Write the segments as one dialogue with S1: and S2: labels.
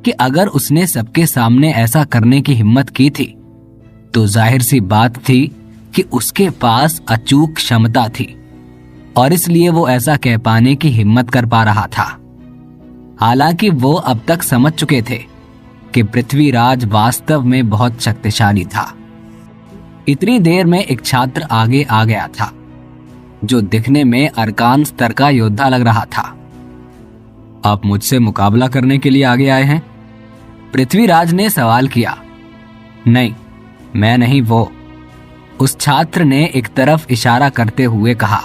S1: कि अगर उसने सबके सामने ऐसा करने की हिम्मत की थी तो जाहिर सी बात थी कि उसके पास अचूक क्षमता थी और इसलिए वो ऐसा कह पाने की हिम्मत कर पा रहा था। हालांकि वो अब तक समझ चुके थे कि पृथ्वीराज वास्तव में बहुत शक्तिशाली था। इतनी देर में एक छात्र आगे आ गया था जो दिखने में अरकान स्तर का योद्धा लग रहा था। आप मुझसे मुकाबला करने के लिए आगे आए हैं? पृथ्वीराज ने सवाल किया। नहीं, मैं नहीं, वो, उस छात्र ने एक तरफ इशारा करते हुए कहा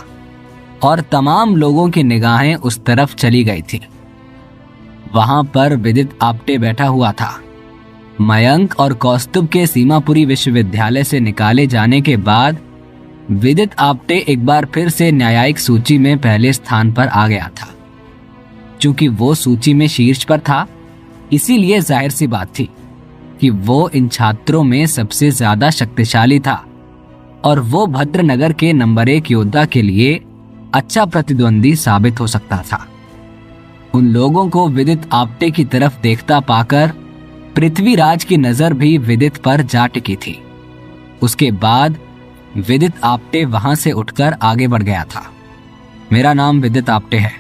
S1: और तमाम लोगों की निगाहें उस तरफ चली गई थी। वहां पर विदित आप्टे बैठा हुआ था। मयंक और कौस्तुभ के सीमापुरी विश्वविद्यालय से निकाले जाने के बाद विदित आप्टे एक बार फिर से न्यायिक सूची में पहले स्थान पर आ गया था। चूंकि वो सूची में शीर्ष पर था, इसीलिए जाहिर सी बात थी कि वो इन छात्रों में सबसे ज्यादा शक्तिशाली था और वो भद्रनगर के नंबर 1 योद्धा के लिए अच्छा प्रतिद्वंदी साबित हो सकता था। उन लोगों को विदित आप्टे की तरफ देखता पाकर पृथ्वीराज की नजर भी विदित पर जा टिकी थी। उसके बाद विदित आप्टे वहां से उठकर आगे बढ़ गया था। मेरा नाम विदित आप्टे है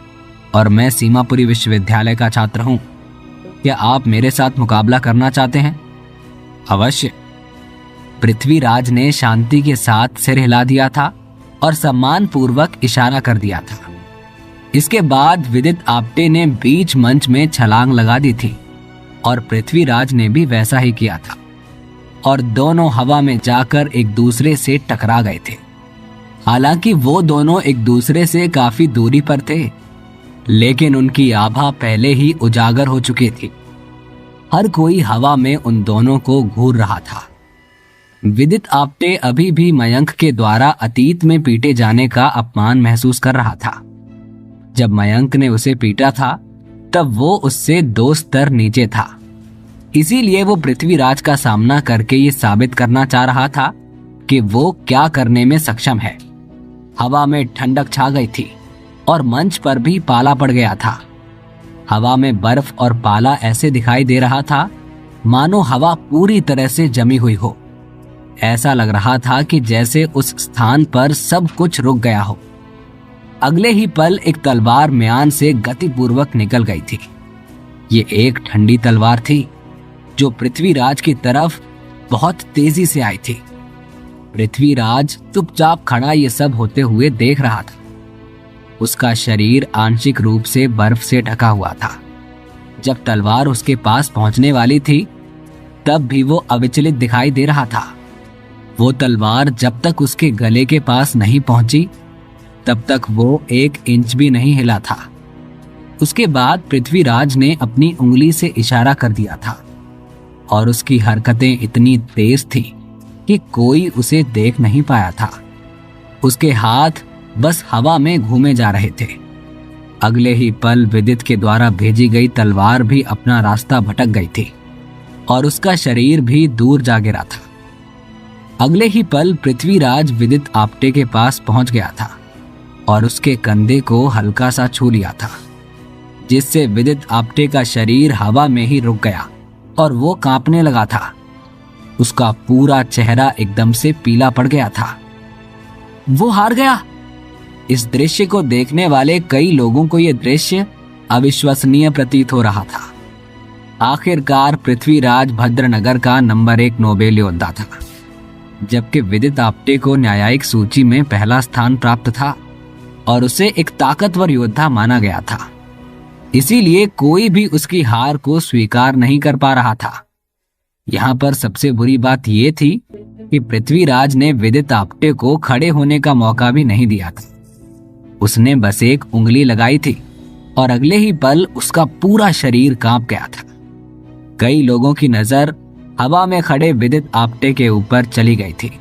S1: और मैं सीमापुरी विश्वविद्यालय का छात्र हूं। क्या आप मेरे साथ मुकाबला करना चाहते हैं? अवश्य। पृथ्वीराज ने शांति के साथ सिर हिला दिया था और सम्मान पूर्वक इशारा कर दिया था। इसके बाद विदित आप्टे ने बीच मंच में छलांग लगा दी थी और पृथ्वीराज ने भी वैसा ही किया था और दोनों हवा में जाकर एक दूसरे से टकरा गए थे। हालांकि वो दोनों एक दूसरे से काफी दूरी पर थे, लेकिन उनकी आभा पहले ही उजागर हो चुकी थी। हर कोई हवा में उन दोनों को घूर रहा था। विदित आप्टे अभी भी मयंक के द्वारा अतीत में पीटे जाने का अपमान महसूस कर रहा था। जब मयंक ने उसे पीटा था तब वो उससे 2 स्तर नीचे था। इसीलिए वो पृथ्वीराज का सामना करके ये साबित करना चाह रहा था कि वो क्या करने में सक्षम है। हवा में ठंडक छा गई थी और मंच पर भी पाला पड़ गया था। हवा में बर्फ और पाला ऐसे दिखाई दे रहा था मानो हवा पूरी तरह से जमी हुई हो। ऐसा लग रहा था कि जैसे उस स्थान पर सब कुछ रुक गया हो। अगले ही पल एक तलवार म्यान से गतिपूर्वक निकल गई थी। ये एक ठंडी तलवार थी जो पृथ्वीराज की तरफ बहुत तेजी से आई थी। पृथ्वीराज चुपचाप खड़ा ये सब होते हुए देख रहा था। उसका शरीर आंशिक रूप से बर्फ से ढका हुआ था। जब तलवार उसके पास पहुंचने वाली थी तब भी वो अविचलित दिखाई दे रहा था। वो तलवार जब तक उसके गले के पास नहीं पहुंची तब तक वो 1 इंच भी नहीं हिला था। उसके बाद पृथ्वीराज ने अपनी उंगली से इशारा कर दिया था और उसकी हरकतें इतनी तेज थी कि कोई उसे देख नहीं पाया था। उसके हाथ बस हवा में घूमे जा रहे थे। अगले ही पल विदित के द्वारा भेजी गई तलवार भी अपना रास्ता भटक गई थी और उसका शरीर भी दूर जा गिरा था। अगले ही पल पृथ्वीराज विदित आप्टे के पास पहुंच गया था और उसके कंधे को हल्का सा छू लिया था, जिससे विदित आप्टे का शरीर हवा में ही रुक गया और वो कांपने लगा था। उसका पूरा चेहरा एकदम से पीला पड़ गया था। वो हार गया। इस दृश्य को देखने वाले कई लोगों को यह दृश्य अविश्वसनीय प्रतीत हो रहा था। आखिरकार पृथ्वीराज भद्रनगर का नंबर 1 नोबेल योद्धा था, जबकि विदित आप्टे को न्यायिक सूची में पहला स्थान प्राप्त था और उसे एक ताकतवर योद्धा माना गया था। इसीलिए कोई भी उसकी हार को स्वीकार नहीं कर पा रहा था। यहाँ पर सबसे बुरी बात यह थी कि पृथ्वीराज ने विदित आप्टे को खड़े होने का मौका भी नहीं दिया था। उसने बस एक उंगली लगाई थी और अगले ही पल उसका पूरा शरीर कांप गया था। कई लोगों की नजर हवा में खड़े विदित आप्टे के ऊपर चली गई थी।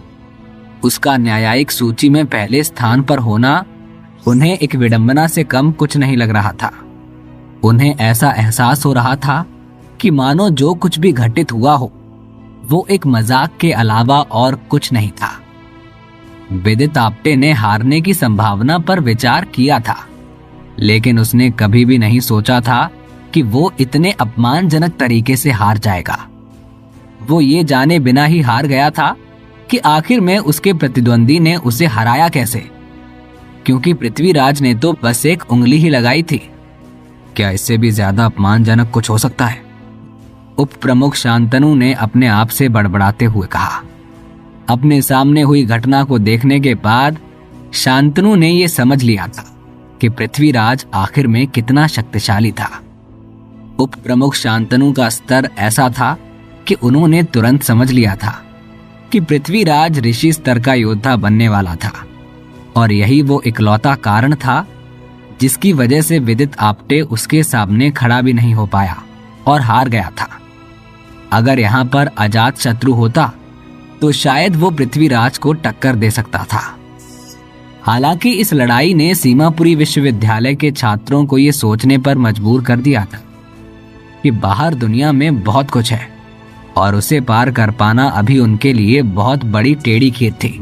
S1: उसका न्यायिक सूची में पहले स्थान पर होना उन्हें एक विडंबना से कम कुछ नहीं लग रहा था। उन्हें ऐसा एहसास हो रहा था कि मानो जो कुछ भी घटित हुआ हो वो एक मजाक के अलावा और कुछ नहीं था। विदित आप्टे ने हारने की संभावना पर विचार किया था, लेकिन उसने कभी भी नहीं सोचा था कि वो इतने अपमानजनक तरीके से हार जाएगा। वो ये जाने बिना ही हार गया था कि आखिर में उसके प्रतिद्वंदी ने उसे हराया कैसे, क्योंकि पृथ्वीराज ने तो बस एक उंगली ही लगाई थी। क्या इससे भी ज्यादा अपमानजनक कुछ हो सकता है? उप प्रमुख शांतनु ने अपने आप से बड़बड़ाते हुए कहा। अपने सामने हुई घटना को देखने के बाद शांतनु ने यह समझ लिया था कि पृथ्वीराज आखिर में कितना शक्तिशाली था। उप प्रमुख शांतनु का स्तर ऐसा था कि उन्होंने तुरंत समझ लिया था कि पृथ्वीराज ऋषि स्तर का योद्धा बनने वाला था, और यही वो इकलौता कारण था जिसकी वजह से विदित आप्टे उसके सामने खड़ा भी नहीं हो पाया और हार गया था। अगर यहाँ पर अजात शत्रु होता तो शायद वो पृथ्वीराज को टक्कर दे सकता था। हालांकि इस लड़ाई ने सीमापुरी विश्वविद्यालय के छात्रों को ये सोचने पर मजबूर कर दिया था कि बाहर दुनिया में बहुत कुछ है और उसे पार कर पाना अभी उनके लिए बहुत बड़ी टेढ़ी खेत थी।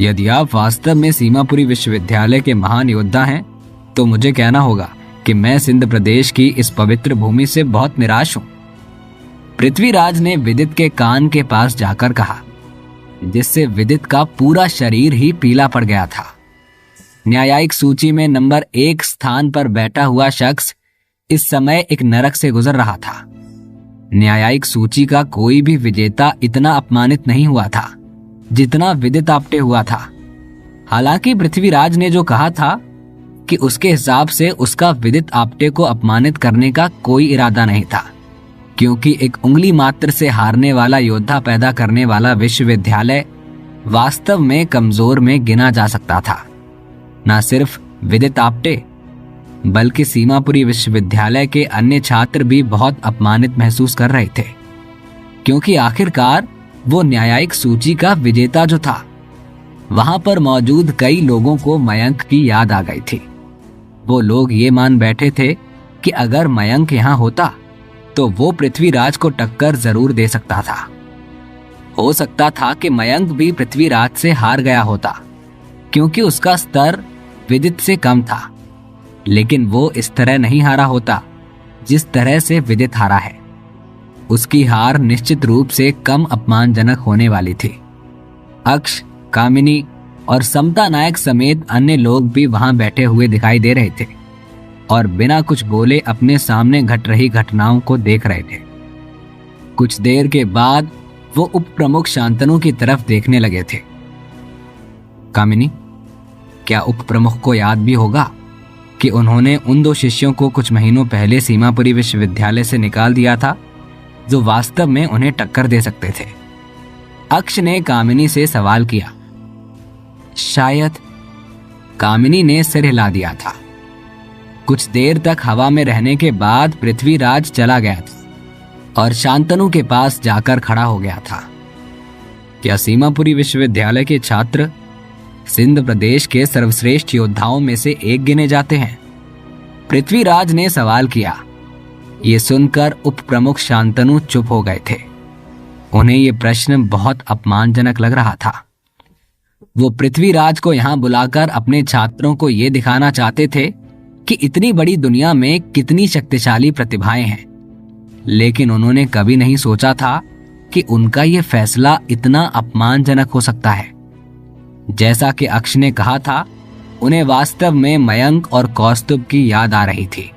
S1: यदि आप वास्तव में सीमापुरी विश्वविद्यालय के महान योद्धा हैं, तो मुझे कहना होगा कि मैं सिंध प्रदेश की इस पवित्र भूमि से बहुत निराश हूं। पृथ्वीराज ने विदित के कान के पास जाकर कहा, जिससे विदित का पूरा शरीर ही पीला पड़ गया था। न्यायिक सूची में नंबर 1 स्थान पर बैठा हुआ शख्स इस समय एक नरक से गुजर रहा था। न्यायिक सूची का कोई भी विजेता इतना अपमानित नहीं हुआ था जितना विदित आप्टे हुआ था। हालांकि पृथ्वीराज ने जो कहा था कि उसके हिसाब से उसका विदित आप्टे को अपमानित करने का कोई इरादा नहीं था, क्योंकि एक उंगली मात्र से हारने वाला योद्धा पैदा करने वाला विश्वविद्यालय वास्तव में कमजोर में गिना जा सकता था। न सिर्फ विदित आप्टे बल्कि सीमापुरी विश्वविद्यालय के अन्य छात्र भी बहुत अपमानित महसूस कर रहे थे, क्योंकि आखिरकार वो न्यायिक सूची का विजेता जो था। वहां पर मौजूद कई लोगों को मयंक की याद आ गई थी। वो लोग ये मान बैठे थे कि अगर मयंक यहाँ होता तो वो पृथ्वीराज को टक्कर जरूर दे सकता था। हो सकता था कि मयंक भी पृथ्वीराज से हार गया होता, क्योंकि उसका स्तर विदित से कम था, लेकिन वो इस तरह नहीं हारा होता जिस तरह से विदित हारा है। उसकी हार निश्चित रूप से कम अपमानजनक होने वाली थी। अक्ष, कामिनी और समता नायक समेत अन्य लोग भी वहां बैठे हुए दिखाई दे रहे थे और बिना कुछ बोले अपने सामने घट रही घटनाओं को देख रहे थे। कुछ देर के बाद वो उप प्रमुख शांतनु की तरफ देखने लगे थे। कामिनी, क्या उप प्रमुख को याद भी होगा कि उन्होंने उन 2 शिष्यों को कुछ महीनों पहले सीमापुरी विश्वविद्यालय से निकाल दिया था जो वास्तव में उन्हें टक्कर दे सकते थे? अक्ष ने कामिनी से सवाल किया। शायद। कामिनी ने सिर हिला दिया था। कुछ देर तक हवा में रहने के बाद पृथ्वीराज चला गया था और शांतनु के पास जाकर खड़ा हो गया था। क्या सीमापुरी विश्वविद्यालय के छात्र सिंध प्रदेश के सर्वश्रेष्ठ योद्धाओं में से एक गिने जाते हैं? पृथ्वीराज ने सवाल किया। ये सुनकर उप प्रमुख शांतनु चुप हो गए थे। उन्हें ये प्रश्न बहुत अपमानजनक लग रहा था। वो पृथ्वीराज को यहां बुलाकर अपने छात्रों को ये दिखाना चाहते थे कि इतनी बड़ी दुनिया में कितनी शक्तिशाली प्रतिभाएं हैं, लेकिन उन्होंने कभी नहीं सोचा था कि उनका ये फैसला इतना अपमानजनक हो सकता है। जैसा कि अक्ष ने कहा था, उन्हें वास्तव में मयंक और कौस्तुभ की याद आ रही थी।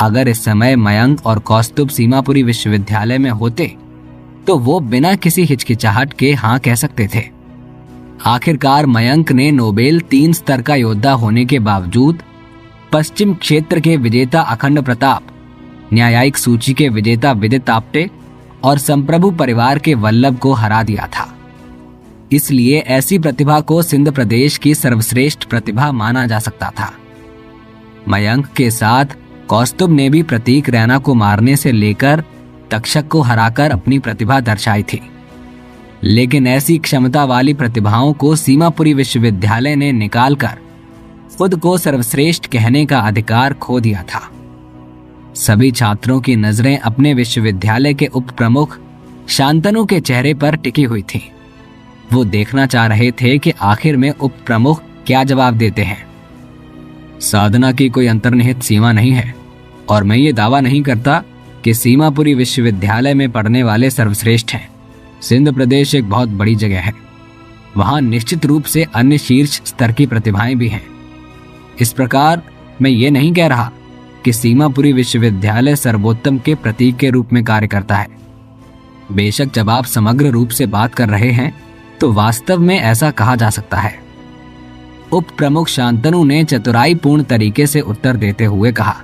S1: अगर इस समय मयंक और कौस्तुभ सीमापुरी विश्वविद्यालय में होते तो वो बिना किसी हिचकिचाहट के हाँ कह सकते थे। आखिरकार मयंक ने नोबेल 3 स्तर का योद्धा होने के बावजूद पश्चिम क्षेत्र के विजेता अखंड प्रताप, न्यायिक सूची के विजेता विदित आप्टे और संप्रभु परिवार के वल्लभ को हरा दिया था। इसलिए ऐसी प्रतिभा को सिंध प्रदेश की सर्वश्रेष्ठ प्रतिभा माना जा सकता था। मयंक के साथ कौस्तुभ ने भी प्रतीक रैना को मारने से लेकर तक्षक को हराकर अपनी प्रतिभा दर्शाई थी, लेकिन ऐसी क्षमता वाली प्रतिभाओं को सीमापुरी विश्वविद्यालय ने निकालकर खुद को सर्वश्रेष्ठ कहने का अधिकार खो दिया था। सभी छात्रों की नजरें अपने विश्वविद्यालय के उप प्रमुख शांतनु के चेहरे पर टिकी हुई थीं। वो देखना चाह रहे थे कि आखिर में उप प्रमुख क्या जवाब देते हैं। साधना की कोई अंतर्निहित सीमा नहीं है, और मैं ये दावा नहीं करता कि सीमापुरी विश्वविद्यालय में पढ़ने वाले सर्वश्रेष्ठ हैं। सिंध प्रदेश एक बहुत बड़ी जगह है, वहां निश्चित रूप से अन्य शीर्ष स्तर की प्रतिभाएं भी हैं। इस प्रकार मैं ये नहीं कह रहा कि सीमापुरी विश्वविद्यालय सर्वोत्तम के प्रतीक के रूप में कार्य करता है। बेशक जब आप समग्र रूप से बात कर रहे हैं तो वास्तव में ऐसा कहा जा सकता है। उप प्रमुख शांतनु ने चतुराईपूर्ण तरीके से उत्तर देते हुए कहा।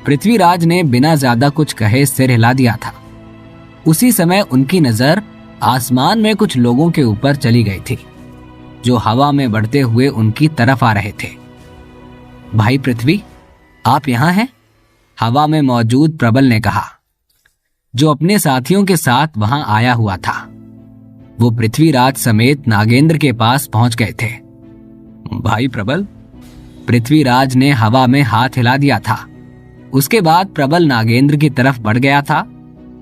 S1: पृथ्वीराज ने बिना ज्यादा कुछ कहे सिर हिला दिया था। उसी समय उनकी नजर आसमान में कुछ लोगों के ऊपर चली गई थी, जो हवा में बढ़ते हुए उनकी तरफ आ रहे थे। भाई पृथ्वी, आप यहां हैं? हवा में मौजूद प्रबल ने कहा, जो अपने साथियों के साथ वहां आया हुआ था। वो पृथ्वीराज समेत नागेंद्र के पास पहुंच गए थे। भाई प्रबल, पृथ्वीराज ने हवा में हाथ हिला दिया था। उसके बाद प्रबल नागेंद्र की तरफ बढ़ गया था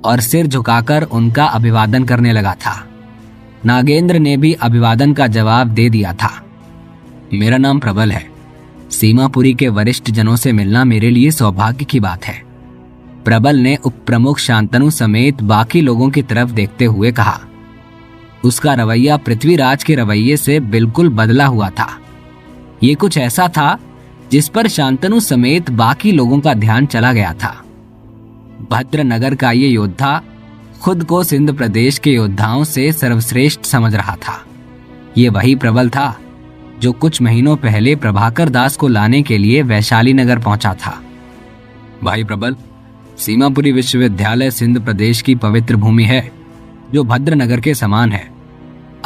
S1: और सिर झुकाकर उनका अभिवादन करने लगा था। नागेंद्र ने भी अभिवादन का जवाब दे दिया था। मेरा नाम प्रबल है। सीमापुरी के वरिष्ठ जनों से मिलना मेरे लिए सौभाग्य की बात है। प्रबल ने उप प्रमुख शांतनु समेत बाकी लोगों की तरफ देखते हुए कहा। उसका रवैया पृथ्वीराज के रवैये से बिल्कुल बदला हुआ था। ये कुछ ऐसा था जिस पर शांतनु समेत बाकी लोगों का ध्यान चला गया था। भद्रनगर का ये योद्धा खुद को सिंध प्रदेश के योद्धाओं से सर्वश्रेष्ठ समझ रहा था। ये वही प्रबल था जो कुछ महीनों पहले प्रभाकर दास को लाने के लिए वैशाली नगर पहुंचा था। भाई प्रबल, सीमापुरी विश्वविद्यालय सिंध प्रदेश की पवित्र भूमि है, जो भद्रनगर के समान है।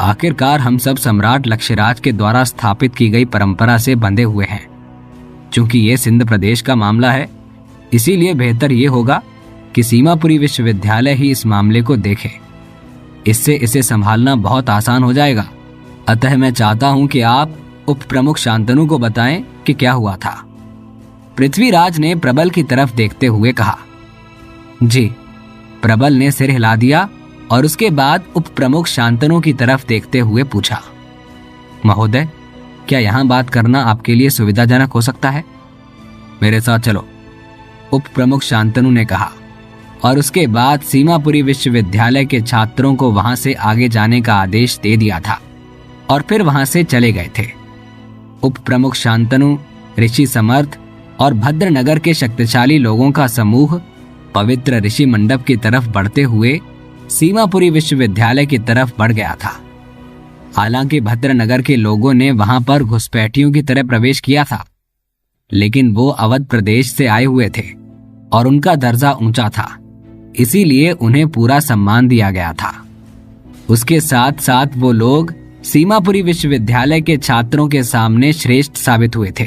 S1: आखिरकार हम सब सम्राट लक्ष्यराज के द्वारा स्थापित की गई परंपरा से बंधे हुए हैं। चूंकि ये सिंध प्रदेश का मामला है, इसीलिए बेहतर ये होगा कि सीमापुरी विश्वविद्यालय ही इस मामले को देखे। इससे इसे संभालना बहुत आसान हो जाएगा। अतः मैं चाहता हूं कि आप उप प्रमुख शांतनु को बताएं कि क्या हुआ था। पृथ्वीराज ने प्रबल की तरफ देखते हुए कहा। जी। प्रबल ने सिर हिला दिया और उसके बाद उप प्रमुख शांतनु की तरफ देखते हुए पूछा। महोदय, क्या यहाँ बात करना आपके लिए सुविधाजनक हो सकता है? मेरे साथ चलो, उप प्रमुख शांतनु ने कहा और उसके बाद सीमापुरी विश्वविद्यालय के छात्रों को वहां से आगे जाने का आदेश दे दिया था और फिर वहां से चले गए थे। उप प्रमुख शांतनु, ऋषि समर्थ और भद्रनगर के शक्तिशाली लोगों का समूह पवित्र ऋषि मंडप की तरफ बढ़ते हुए सीमापुरी विश्वविद्यालय की तरफ बढ़ गया था। हालांकि भद्रनगर के लोगों ने वहां पर घुसपैठियों की तरह प्रवेश किया था, लेकिन वो अवध प्रदेश से आए हुए थे और उनका दर्जा ऊंचा था, इसीलिए उन्हें पूरा सम्मान दिया गया था। उसके साथ साथ वो लोग सीमापुरी विश्वविद्यालय के छात्रों के सामने श्रेष्ठ साबित हुए थे।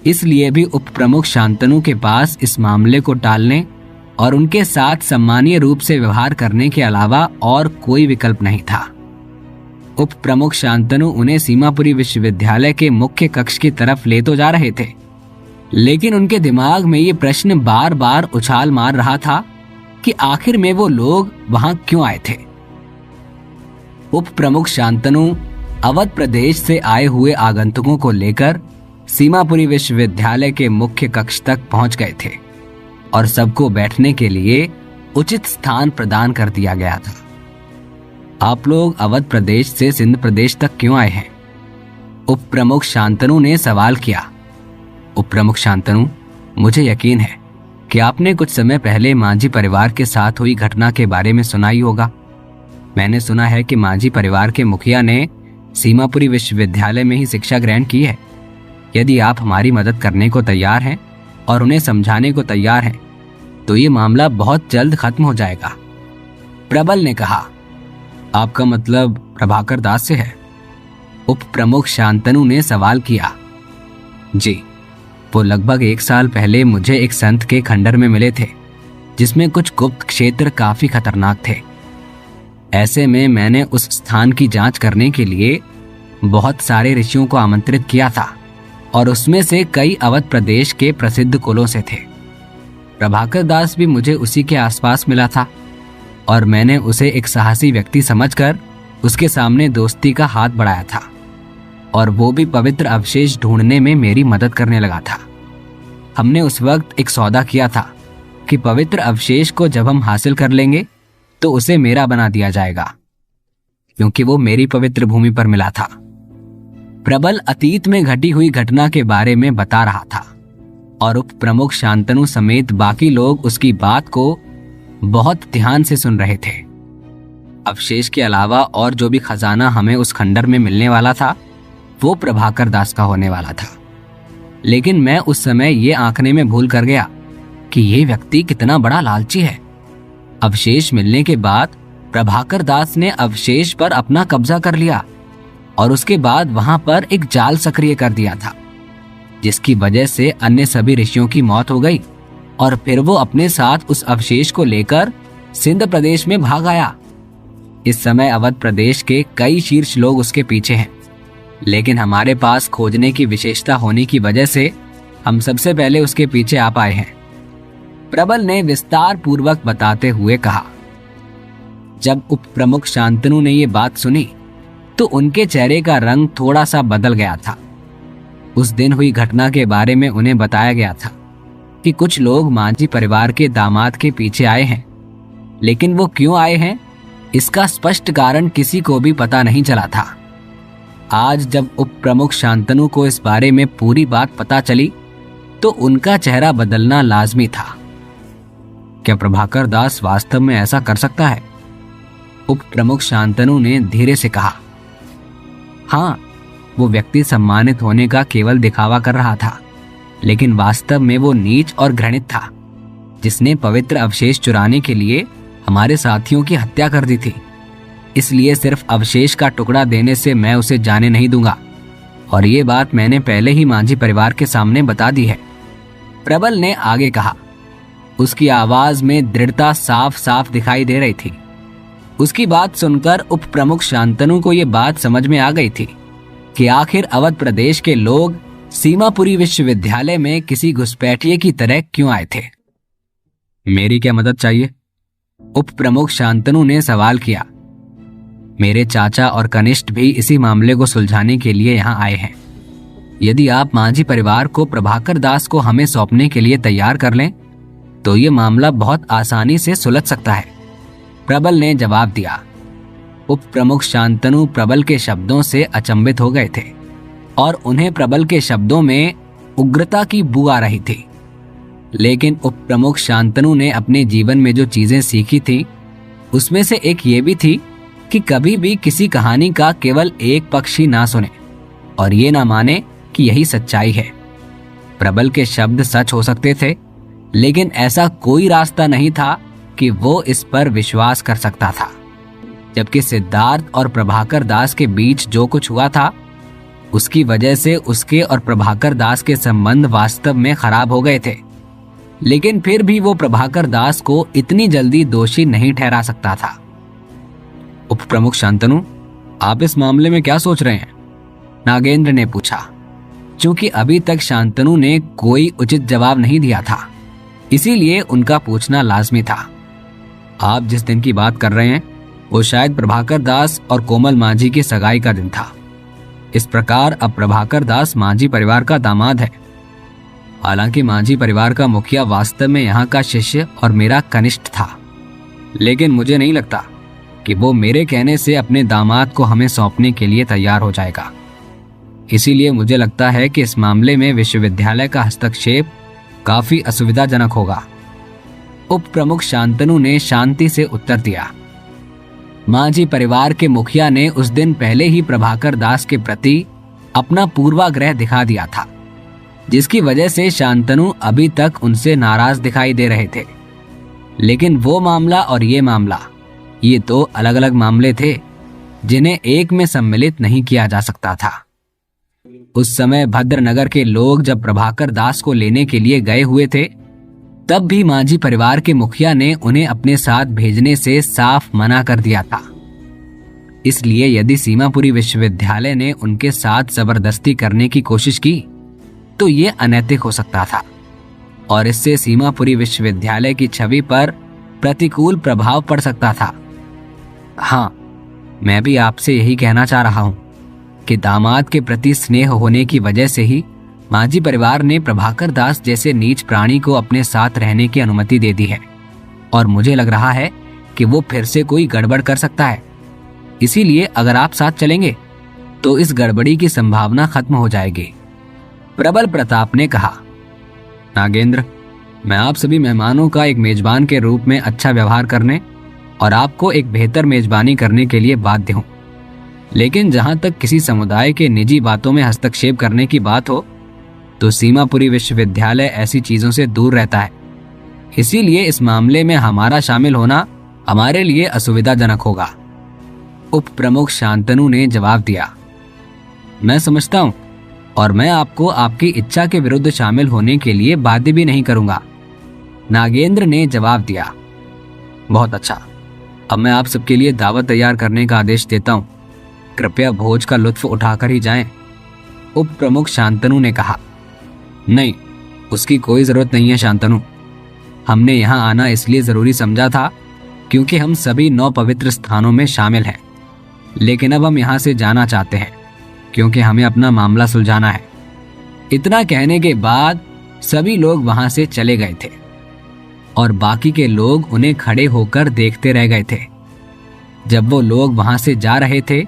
S1: इसलिए भी उप प्रमुख शांतनु के पास इस मामले को टालने और उनके साथ सम्मानीय रूप से व्यवहार करने के अलावा और कोई विकल्प नहीं था। उप प्रमुख शांतनु उन्हें सीमापुरी विश्वविद्यालय के मुख्य कक्ष की तरफ ले तो जा रहे थे, लेकिन उनके दिमाग में ये प्रश्न बार बार उछाल मार रहा था कि आखिर में वो लोग वहां क्यों आए थे। उप प्रमुख शांतनु अवध प्रदेश से आए हुए आगंतुकों को लेकर सीमापुरी विश्वविद्यालय के मुख्य कक्ष तक पहुंच गए थे और सबको बैठने के लिए उचित स्थान प्रदान कर दिया गया था। आप लोग अवध प्रदेश से सिंध प्रदेश तक क्यों आए हैं? उप प्रमुख शांतनु ने सवाल किया। उप प्रमुख शांतनु, मुझे यकीन है कि आपने कुछ समय पहले मांझी परिवार के साथ हुई घटना के बारे में सुना ही होगा। मैंने सुना है कि मांझी परिवार के मुखिया ने सीमापुरी विश्वविद्यालय में ही शिक्षा ग्रहण की है। यदि आप हमारी मदद करने को तैयार हैं और उन्हें समझाने को तैयार हैं, तो ये मामला बहुत जल्द खत्म हो जाएगा। प्रबल ने कहा। आपका मतलब प्रभाकर दास से है? उप प्रमुख शांतनु ने सवाल किया। जी, वो लगभग 1 साल पहले मुझे एक संत के खंडर में मिले थे, जिसमें कुछ गुप्त क्षेत्र काफी खतरनाक थे। ऐसे में मैंने उस स्थान की जांच करने के लिए बहुत सारे ऋषियों को आमंत्रित किया था और उसमें से कई अवध प्रदेश के प्रसिद्ध कुलों से थे। प्रभाकर दास भी मुझे उसी के आसपास मिला था और मैंने उसे एक साहसी व्यक्ति समझकर उसके सामने दोस्ती का हाथ बढ़ाया था और वो भी पवित्र अवशेष ढूंढने में मेरी मदद करने लगा था। हमने उस वक्त एक सौदा किया था कि पवित्र अवशेष को जब हम हासिल कर लेंगे तो उसे मेरा बना दिया जाएगा, क्योंकि वो मेरी पवित्र भूमि पर मिला था। प्रबल अतीत में घटी हुई घटना के बारे में बता रहा था और उप प्रमुख शांतनु समेत बाकी लोग उसकी बात को बहुत ध्यान से सुन रहे थे। अवशेष के अलावा और जो भी खजाना हमें उस खंडर में मिलने वाला था वो प्रभाकर दास का होने वाला था, लेकिन मैं उस समय ये आंकने में भूल कर गया कि ये व्यक्ति कितना बड़ा लालची है। अवशेष मिलने के बाद प्रभाकर दास ने अवशेष पर अपना कब्जा कर लिया और उसके बाद वहां पर एक जाल सक्रिय कर दिया था, जिसकी वजह से अन्य सभी ऋषियों की मौत हो गई और फिर वो अपने साथ उस अवशेष को लेकर सिंध प्रदेश में भाग आया। इस समय अवध प्रदेश के कई शीर्ष लोग उसके पीछे हैं, लेकिन हमारे पास खोजने की विशेषता होने की वजह से हम सबसे पहले उसके पीछे आ पाए हैं, प्रबल ने विस्तार पूर्वक बताते हुए कहा। जब उप प्रमुख शांतनु ने ये बात सुनी तो उनके चेहरे का रंग थोड़ा सा बदल गया था। उस दिन हुई घटना के बारे में उन्हें बताया गया था कि कुछ लोग मांझी परिवार के दामाद के पीछे आए हैं, लेकिन वो क्यों आए हैं इसका स्पष्ट कारण किसी को भी पता नहीं चला था। आज जब उप प्रमुख शांतनु को इस बारे में पूरी बात पता चली तो उनका चेहरा बदलना लाजमी था। क्या प्रभाकर दास वास्तव में ऐसा कर सकता है? उप प्रमुख शांतनु ने धीरे से कहा। हाँ, वो व्यक्ति सम्मानित होने का केवल दिखावा कर रहा था, लेकिन वास्तव में वो नीच और घृणित था, जिसने पवित्र अवशेष चुराने के लिए हमारे साथियों की हत्या कर दी थी। इसलिए सिर्फ अवशेष का टुकड़ा देने से मैं उसे जाने नहीं दूंगा, और ये बात मैंने पहले ही मांझी परिवार के सामने बता दी है, प्रबल ने आगे कहा। उसकी आवाज में दृढ़ता साफ साफ दिखाई दे रही थी। उसकी बात सुनकर उप प्रमुख शांतनु को यह बात समझ में आ गई थी कि आखिर अवध प्रदेश के लोग सीमापुरी विश्वविद्यालय में किसी घुसपैठिए की तरह क्यों आए थे। मेरी क्या मदद चाहिए? उप प्रमुख शांतनु ने सवाल किया। मेरे चाचा और कनिष्ठ भी इसी मामले को सुलझाने के लिए यहाँ आए हैं। यदि आप मांझी परिवार को प्रभाकर दास को हमें सौंपने के लिए तैयार कर लें तो ये मामला बहुत आसानी से सुलझ सकता है, प्रबल ने जवाब दिया। उप प्रमुख शांतनु प्रबल के शब्दों से अचंभित हो गए थे और उन्हें प्रबल के शब्दों में उग्रता की बू आ रही थी। लेकिन उप प्रमुख शांतनु ने अपने जीवन में जो चीजें सीखी थी उसमें से एक ये भी थी कि कभी भी किसी कहानी का केवल एक पक्ष ही ना सुने और ये ना माने कि यही सच्चाई है। प्रबल के शब्द सच हो सकते थे, लेकिन ऐसा कोई रास्ता नहीं था कि वो इस पर विश्वास कर सकता था। जबकि सिद्धार्थ और प्रभाकर दास के बीच जो कुछ हुआ था उसकी वजह से उसके और प्रभाकर दास के संबंध वास्तव में खराब हो गए थे, लेकिन फिर भी वो प्रभाकर दास को इतनी जल्दी दोषी नहीं ठहरा सकता था। उप प्रमुख शांतनु, आप इस मामले में क्या सोच रहे हैं? नागेंद्र ने पूछा। क्योंकि अभी तक शांतनु ने कोई उचित जवाब नहीं दिया था, इसीलिए उनका पूछना लाजमी था। आप जिस दिन की बात कर रहे हैं वो शायद प्रभाकर दास और कोमल मांझी की सगाई का दिन था। इस प्रकार अब प्रभाकर दास मांझी परिवार का दामाद है। हालांकि मांझी परिवार का मुखिया वास्तव में यहाँ का शिष्य और मेरा कनिष्ठ था, लेकिन मुझे नहीं लगता कि वो मेरे कहने से अपने दामाद को हमें सौंपने के लिए तैयार हो जाएगा। इसीलिए मुझे लगता है कि इस मामले में विश्वविद्यालय का हस्तक्षेप काफी असुविधाजनक होगा। उप प्रमुख शांतनु ने शांति से उत्तर दिया। मांझी परिवार के मुखिया ने उस दिन पहले ही प्रभाकर दास के प्रति अपना पूर्वाग्रह दिखा दिया था, जिसकी वजह से शांतनु अभी तक उनसे नाराज दिखाई दे रहे थे। लेकिन वो मामला और ये मामला, ये दो अलग अलग मामले थे जिन्हें एक में सम्मिलित नहीं किया जा सकता था। उस समय भद्रनगर के लोग जब प्रभाकर दास को लेने के लिए गए हुए थे तब भी मांझी परिवार के मुखिया ने उन्हें अपने साथ भेजने से साफ मना कर दिया था। इसलिए यदि सीमापुरी विश्वविद्यालय ने उनके साथ जबरदस्ती करने की कोशिश की तो ये अनैतिक हो सकता था और इससे सीमापुरी विश्वविद्यालय की छवि पर प्रतिकूल प्रभाव पड़ सकता था। हाँ, मैं भी आपसे यही कहना चाह रहा हूं कि दामाद के प्रति स्नेह होने की वजह से ही माझी परिवार ने प्रभाकर दास जैसे नीच प्राणी को अपने साथ रहने की अनुमति दे दी है और मुझे लग रहा है कि वो फिर से कोई गड़बड़ कर सकता है। इसीलिए अगर आप साथ चलेंगे तो इस गड़बड़ी की संभावना खत्म हो जाएगी। प्रबल प्रताप ने कहा, नागेंद्र, मैं आप सभी मेहमानों का एक मेजबान के रूप में अच्छा व्यवहार करने और आपको एक बेहतर मेजबानी करने के लिए बाध्य हूं, लेकिन जहां तक किसी समुदाय के निजी बातों में हस्तक्षेप करने की बात हो तो सीमापुरी विश्वविद्यालय ऐसी चीजों से दूर रहता है। इसीलिए इस मामले में हमारा शामिल होना हमारे लिए असुविधाजनक होगा। उप प्रमुख शांतनु ने जवाब दिया, मैं समझता हूं और मैं आपको आपकी इच्छा के विरुद्ध शामिल होने के लिए बाध्य भी नहीं करूंगा। नागेंद्र ने जवाब दिया, बहुत अच्छा, अब मैं आप सबके लिए दावत तैयार करने का आदेश देता हूं। कृपया भोज का लुत्फ उठाकर ही जाएं। उप प्रमुख शांतनु ने कहा, नहीं, उसकी कोई जरूरत नहीं है शांतनु। हमने यहाँ आना इसलिए जरूरी समझा था क्योंकि हम सभी 9 पवित्र स्थानों में शामिल हैं, लेकिन अब हम यहाँ से जाना चाहते हैं क्योंकि हमें अपना मामला सुलझाना है। इतना कहने के बाद सभी लोग वहां से चले गए थे और बाकी के लोग उन्हें खड़े होकर देखते रह गए थे। जब वो लोग वहां से जा रहे थे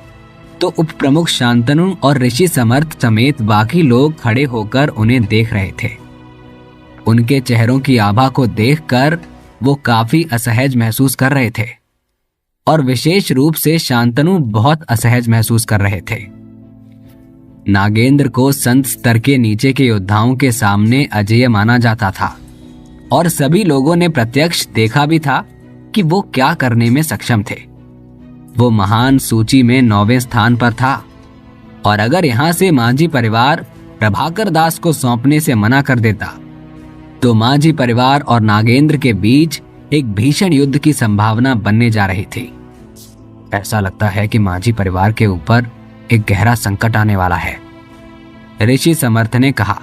S1: तो उप प्रमुख शांतनु और ऋषि समर्थ समेत बाकी लोग खड़े होकर उन्हें देख रहे थे। उनके चेहरों की आभा को देखकर वो काफी असहज महसूस कर रहे थे और विशेष रूप से शांतनु बहुत असहज महसूस कर रहे थे। नागेंद्र को संत स्तर के नीचे के योद्धाओं के सामने अजेय माना जाता था और सभी लोगों ने प्रत्यक्ष देखा भी था कि वो क्या करने में सक्षम थे। वो महान सूची में 9वें स्थान पर था और अगर यहां से माझी परिवार प्रभाकर दास को सौंपने से मना कर देता तो माझी परिवार और नागेंद्र के बीच एक भीषण युद्ध की संभावना बनने जा रही थी। ऐसा लगता है कि माझी परिवार के ऊपर एक गहरा संकट आने वाला है, ऋषि समर्थ ने कहा।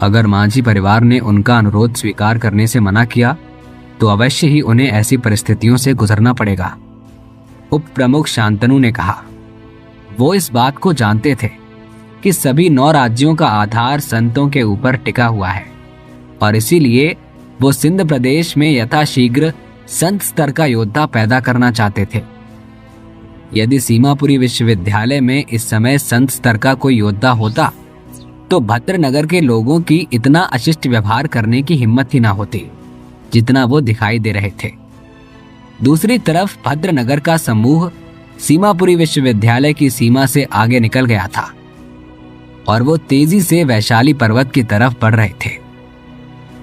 S1: अगर माझी परिवार ने उनका अनुरोध स्वीकार करने से मना किया तो अवश्य ही उन्हें ऐसी परिस्थितियों से गुजरना पड़ेगा, उप प्रमुख शांतनु ने कहा। वो इस बात को जानते थे कि सभी 9 राज्यों का आधार संतों के ऊपर टिका हुआ है और इसीलिए वो सिंध प्रदेश में यथाशीघ्र संत स्तर का योद्धा पैदा करना चाहते थे। यदि सीमापुरी विश्वविद्यालय में इस समय संत स्तर का कोई योद्धा होता तो भद्रनगर के लोगों की इतना अशिष्ट व्यवहार करने की हिम्मत ही ना होती जितना वो दिखाई दे रहे थे। दूसरी तरफ भद्रनगर का समूह सीमापुरी विश्वविद्यालय की सीमा से आगे निकल गया था और वो तेजी से वैशाली पर्वत की तरफ बढ़ रहे थे।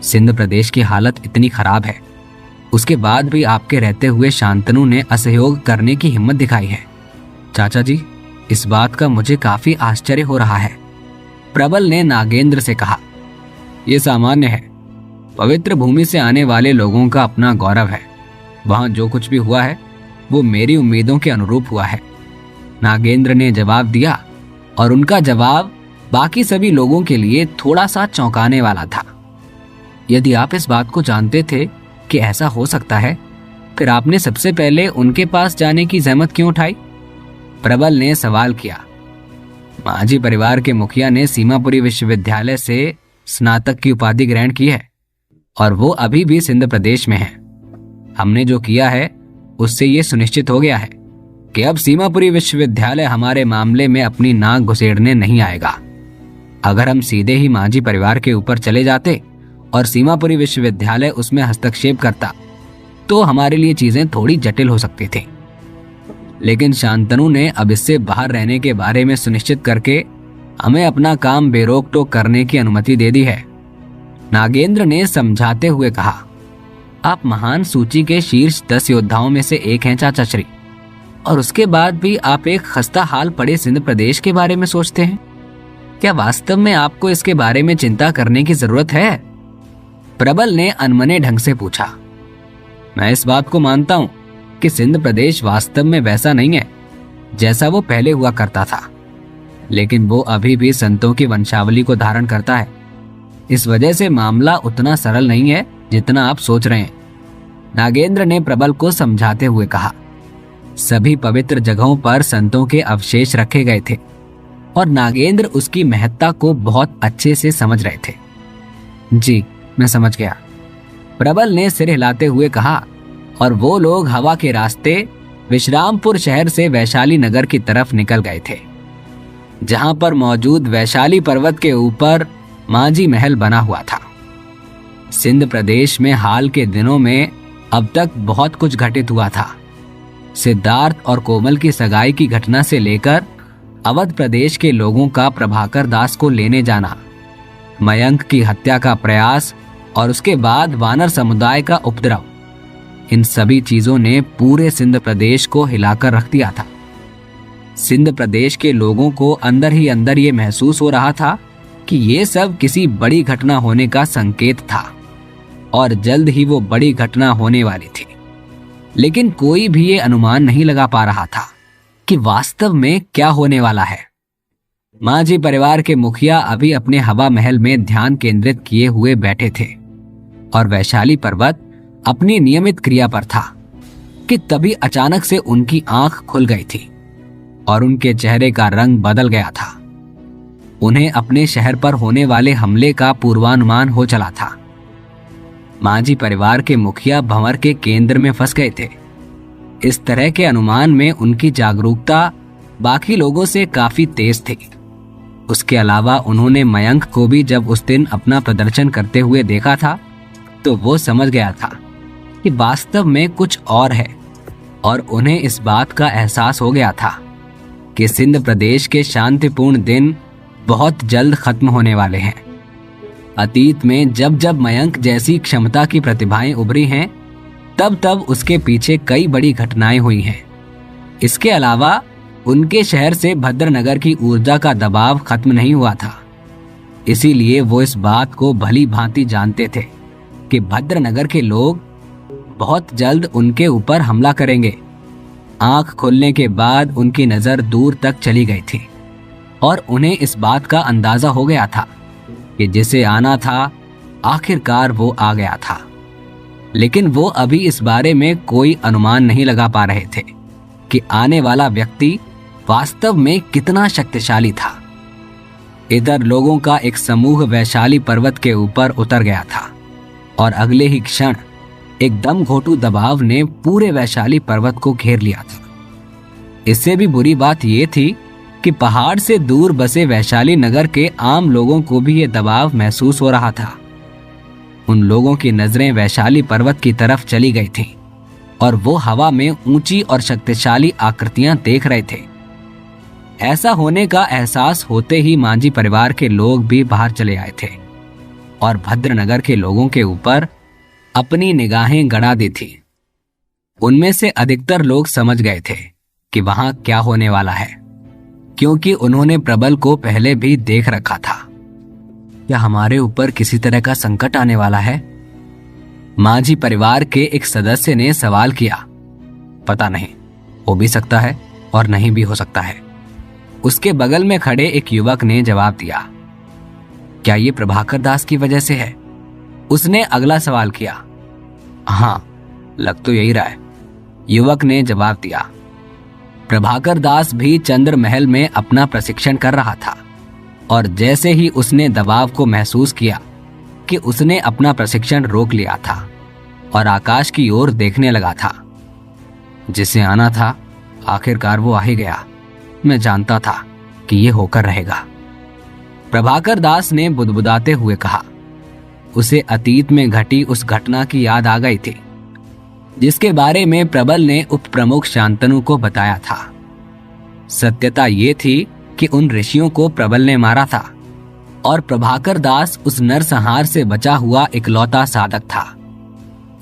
S1: सिंध प्रदेश की हालत इतनी खराब है, उसके बाद भी आपके रहते हुए शांतनु ने असहयोग करने की हिम्मत दिखाई है। चाचा जी, इस बात का मुझे काफी आश्चर्य हो रहा है, प्रबल ने नागेंद्र से कहा। यह सामान्य है, पवित्र भूमि से आने वाले लोगों का अपना गौरव है। वहां जो कुछ भी हुआ है वो मेरी उम्मीदों के अनुरूप हुआ है, नागेंद्र ने जवाब दिया और उनका जवाब बाकी सभी लोगों के लिए थोड़ा सा चौंकाने वाला था। यदि आप इस बात को जानते थे कि ऐसा हो सकता है, फिर आपने सबसे पहले उनके पास जाने की जहमत क्यों उठाई? प्रबल ने सवाल किया। माझी परिवार के मुखिया ने सीमापुरी विश्वविद्यालय से स्नातक की उपाधि ग्रहण की है और वो अभी भी सिंध प्रदेश में है। हमने जो किया है उससे ये सुनिश्चित हो गया है कि अब सीमापुरी विश्वविद्यालय हमारे मामले में अपनी नाक घुसेड़ने नहीं आएगा। अगर हम सीधे ही माझी परिवार के ऊपर चले जाते और सीमापुरी विश्वविद्यालय उसमें हस्तक्षेप करता तो हमारे लिए चीजें थोड़ी जटिल हो सकती थी। लेकिन शांतनु ने अब इससे बाहर रहने के बारे में सुनिश्चित करके हमें अपना काम बेरोक टोक करने की अनुमति दे दी है, नागेंद्र ने समझाते हुए कहा। आप महान सूची के शीर्ष 10 योद्धाओं में से एक हैं चाचा श्री, और उसके बाद भी आप एक खस्ता हाल पड़े सिंध प्रदेश के बारे में सोचते हैं। क्या वास्तव में आपको इसके बारे में चिंता करने की जरूरत है? प्रबल ने अनमने ढंग से पूछा। मैं इस बात को मानता हूं कि सिंध प्रदेश वास्तव में वैसा नहीं है जैसा वो पहले हुआ करता था, लेकिन वो अभी भी संतों की वंशावली को धारण करता है। इस वजह से मामला उतना सरल नहीं है जितना आप सोच रहे हैं, नागेंद्र ने प्रबल को समझाते हुए कहा। सभी पवित्र जगहों पर संतों के अवशेष रखे गए थे और नागेंद्र उसकी महत्ता को बहुत अच्छे से समझ रहे थे। जी, मैं समझ गया, प्रबल ने सिर हिलाते हुए कहा, और वो लोग हवा के रास्ते विश्रामपुर शहर से वैशाली नगर की तरफ निकल गए थे, जहां पर मौजूद वैशाली पर्वत के ऊपर मांझी महल बना हुआ था। सिंध प्रदेश में हाल के दिनों में अब तक बहुत कुछ घटित हुआ था। सिद्धार्थ और कोमल की सगाई की घटना से लेकर अवध प्रदेश के लोगों का प्रभाकर दास को लेने जाना, मयंक की हत्या का प्रयास और उसके बाद वानर समुदाय का उपद्रव, इन सभी चीजों ने पूरे सिंध प्रदेश को हिलाकर रख दिया था। सिंध प्रदेश के लोगों को अंदर ही अंदर ये महसूस हो रहा था कि ये सब किसी बड़ी घटना होने का संकेत था और जल्द ही वो बड़ी घटना होने वाली थी। लेकिन कोई भी ये अनुमान नहीं लगा पा रहा था कि वास्तव में क्या होने वाला है। मांझी परिवार के मुखिया अभी अपने हवा महल में ध्यान केंद्रित किए हुए बैठे थे और वैशाली पर्वत अपनी नियमित क्रिया पर था कि तभी अचानक से उनकी आंख खुल गई थी और उनके चेहरे का रंग बदल गया था। उन्हें अपने शहर पर होने वाले हमले का पूर्वानुमान हो चला था। मांझी परिवार के मुखिया भंवर के केंद्र में फंस गए थे। इस तरह के अनुमान में उनकी जागरूकता बाकी लोगों से काफी तेज थी। उसके अलावा उन्होंने मयंक को भी जब उस दिन अपना प्रदर्शन करते हुए देखा था तो वो समझ गया था कि वास्तव में कुछ और है, और उन्हें इस बात का एहसास हो गया था कि सिंध प्रदेश के शांतिपूर्ण दिन बहुत जल्द खत्म होने वाले हैं। अतीत में जब जब मयंक जैसी क्षमता की प्रतिभाएं उभरी हैं, तब तब उसके पीछे कई बड़ी घटनाएं हुई हैं। इसके अलावा उनके शहर से भद्रनगर की ऊर्जा का दबाव खत्म नहीं हुआ था। इसीलिए वो इस बात को भली भांति जानते थे कि भद्रनगर के लोग बहुत जल्द उनके ऊपर हमला करेंगे। आंख खुलने के बाद उनकी नजर दूर तक चली गई थी और उन्हें इस बात का अंदाजा हो गया था कि जिसे आना था आखिरकार वो आ गया था। लेकिन वो अभी इस बारे में कोई अनुमान नहीं लगा पा रहे थे कि आने वाला व्यक्ति वास्तव में कितना शक्तिशाली था। इधर लोगों का एक समूह वैशाली पर्वत के ऊपर उतर गया था और अगले ही क्षण एक दम घोटू दबाव ने पूरे वैशाली पर्वत को घेर लिया था। इससे भी बुरी बात यह थी कि पहाड़ से दूर बसे वैशाली नगर के आम लोगों को भी ये दबाव महसूस हो रहा था। उन लोगों की नजरें वैशाली पर्वत की तरफ चली गई थीं और वो हवा में ऊंची और शक्तिशाली आकृतियां देख रहे थे। ऐसा होने का एहसास होते ही मांझी परिवार के लोग भी बाहर चले आए थे और भद्रनगर के लोगों के ऊपर अपनी निगाहें गड़ा दी थी। उनमें से अधिकतर लोग समझ गए थे कि वहां क्या होने वाला है, क्योंकि उन्होंने प्रबल को पहले भी देख रखा था। क्या हमारे ऊपर किसी तरह का संकट आने वाला है? मांझी परिवार के एक सदस्य ने सवाल किया। पता नहीं, हो भी सकता है और नहीं भी हो सकता है, उसके बगल में खड़े एक युवक ने जवाब दिया। क्या ये प्रभाकर दास की वजह से है? उसने अगला सवाल किया। हाँ, लग तो यही रहा है, युवक ने जवाब दिया। प्रभाकर दास भी चंद्र महल में अपना प्रशिक्षण कर रहा था और जैसे ही उसने दबाव को महसूस किया कि उसने अपना प्रशिक्षण रोक लिया था और आकाश की ओर देखने लगा था। जिसे आना था आखिरकार वो आ ही गया। मैं जानता था कि ये होकर रहेगा, प्रभाकर दास ने बुदबुदाते हुए कहा। उसे अतीत में घटी उस घटना की याद आ गई थी जिसके बारे में प्रबल ने उप प्रमुख शांतनु को बताया था। सत्यता ये थी कि उन ऋषियों को प्रबल ने मारा था और प्रभाकर दास उस नरसंहार से बचा हुआ इकलौता साधक था।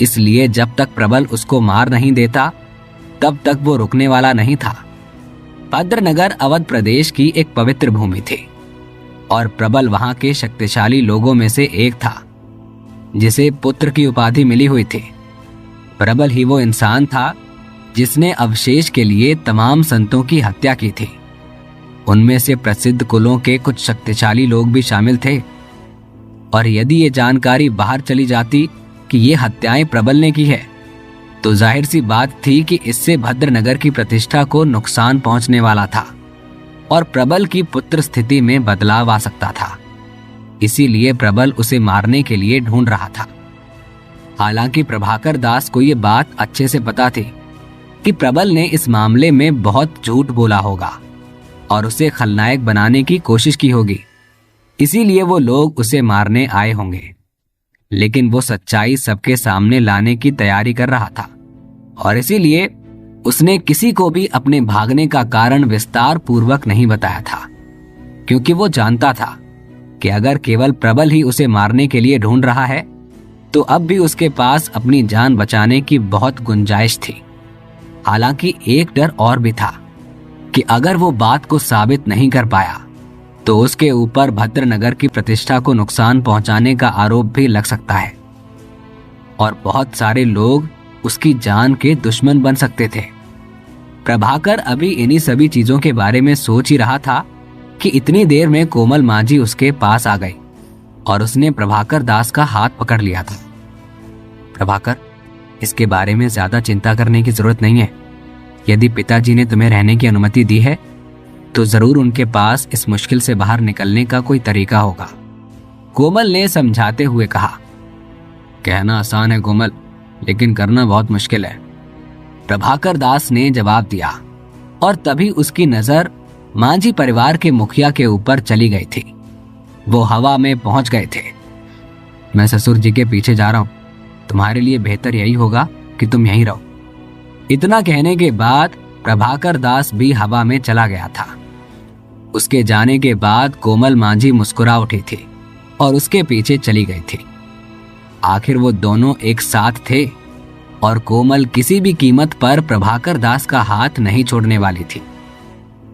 S1: इसलिए जब तक प्रबल उसको मार नहीं देता तब तक वो रुकने वाला नहीं था। भद्रनगर अवध प्रदेश की एक पवित्र भूमि थी और प्रबल वहां के शक्तिशाली लोगों में से एक था जिसे पुत्र की उपाधि मिली हुई थी। प्रबल ही वो इंसान था जिसने अवशेष के लिए तमाम संतों की हत्या की थी। उनमें से प्रसिद्ध कुलों के कुछ शक्तिशाली लोग भी शामिल थे और यदि ये जानकारी बाहर चली जाती कि ये हत्याएं प्रबल ने की है तो जाहिर सी बात थी कि इससे भद्रनगर की प्रतिष्ठा को नुकसान पहुंचने वाला था। और प्रबल की पुत्र स्थिति में बदलाव आ सकता था। इसीलिए प्रबल उसे मारने के लिए ढूंढ रहा था। हालांकि प्रभाकर दास को यह बात अच्छे से पता थी कि प्रबल ने इस मामले में बहुत झूठ बोला होगा और उसे खलनायक बनाने की कोशिश की होगी। इसीलिए वो लोग उसे मारने आए होंगे। लेकिन वो सच्चाई सबके सामने लाने की तैयारी कर रहा था और इसीलिए उसने किसी को भी अपने भागने का कारण विस्तार पूर्वक नहीं बताया था, क्योंकि वो जानता था कि अगर केवल प्रबल ही उसे मारने के लिए ढूंढ रहा है तो अब भी उसके पास अपनी जान बचाने की बहुत गुंजाइश थी। हालांकि एक डर और भी था कि अगर वो बात को साबित नहीं कर पाया तो उसके ऊपर भद्रनगर की प्रतिष्ठा को नुकसान पहुंचाने का आरोप भी लग सकता है और बहुत सारे लोग उसकी जान के दुश्मन बन सकते थे। प्रभाकर अभी इन्हीं सभी चीजों के बारे में सोच ही रहा था कि इतनी देर में कोमल मांझी उसके पास आ गई और उसने प्रभाकर दास का हाथ पकड़ लिया था। प्रभाकर, इसके बारे में ज्यादा चिंता करने की जरूरत नहीं है। यदि पिताजी ने तुम्हें रहने की अनुमति दी है तो जरूर उनके पास इस मुश्किल से बाहर निकलने का कोई तरीका होगा, कोमल ने समझाते हुए कहा। कहना आसान है कोमल, लेकिन करना बहुत मुश्किल है, प्रभाकर दास ने जवाब दिया। और तभी उसकी नजर मांझी परिवार के मुखिया के ऊपर चली गई थी। वो हवा में पहुंच गए थे। मैं ससुर जी के पीछे जा रहा हूं, तुम्हारे लिए बेहतर यही होगा कि तुम यहीं रहो। इतना कहने के बाद प्रभाकर दास भी हवा में चला गया था। उसके जाने के बाद कोमल मांझी मुस्कुरा उठी थी और उसके पीछे चली गई थी। आखिर वो दोनों एक साथ थे और कोमल किसी भी कीमत पर प्रभाकर दास का हाथ नहीं छोड़ने वाली थी।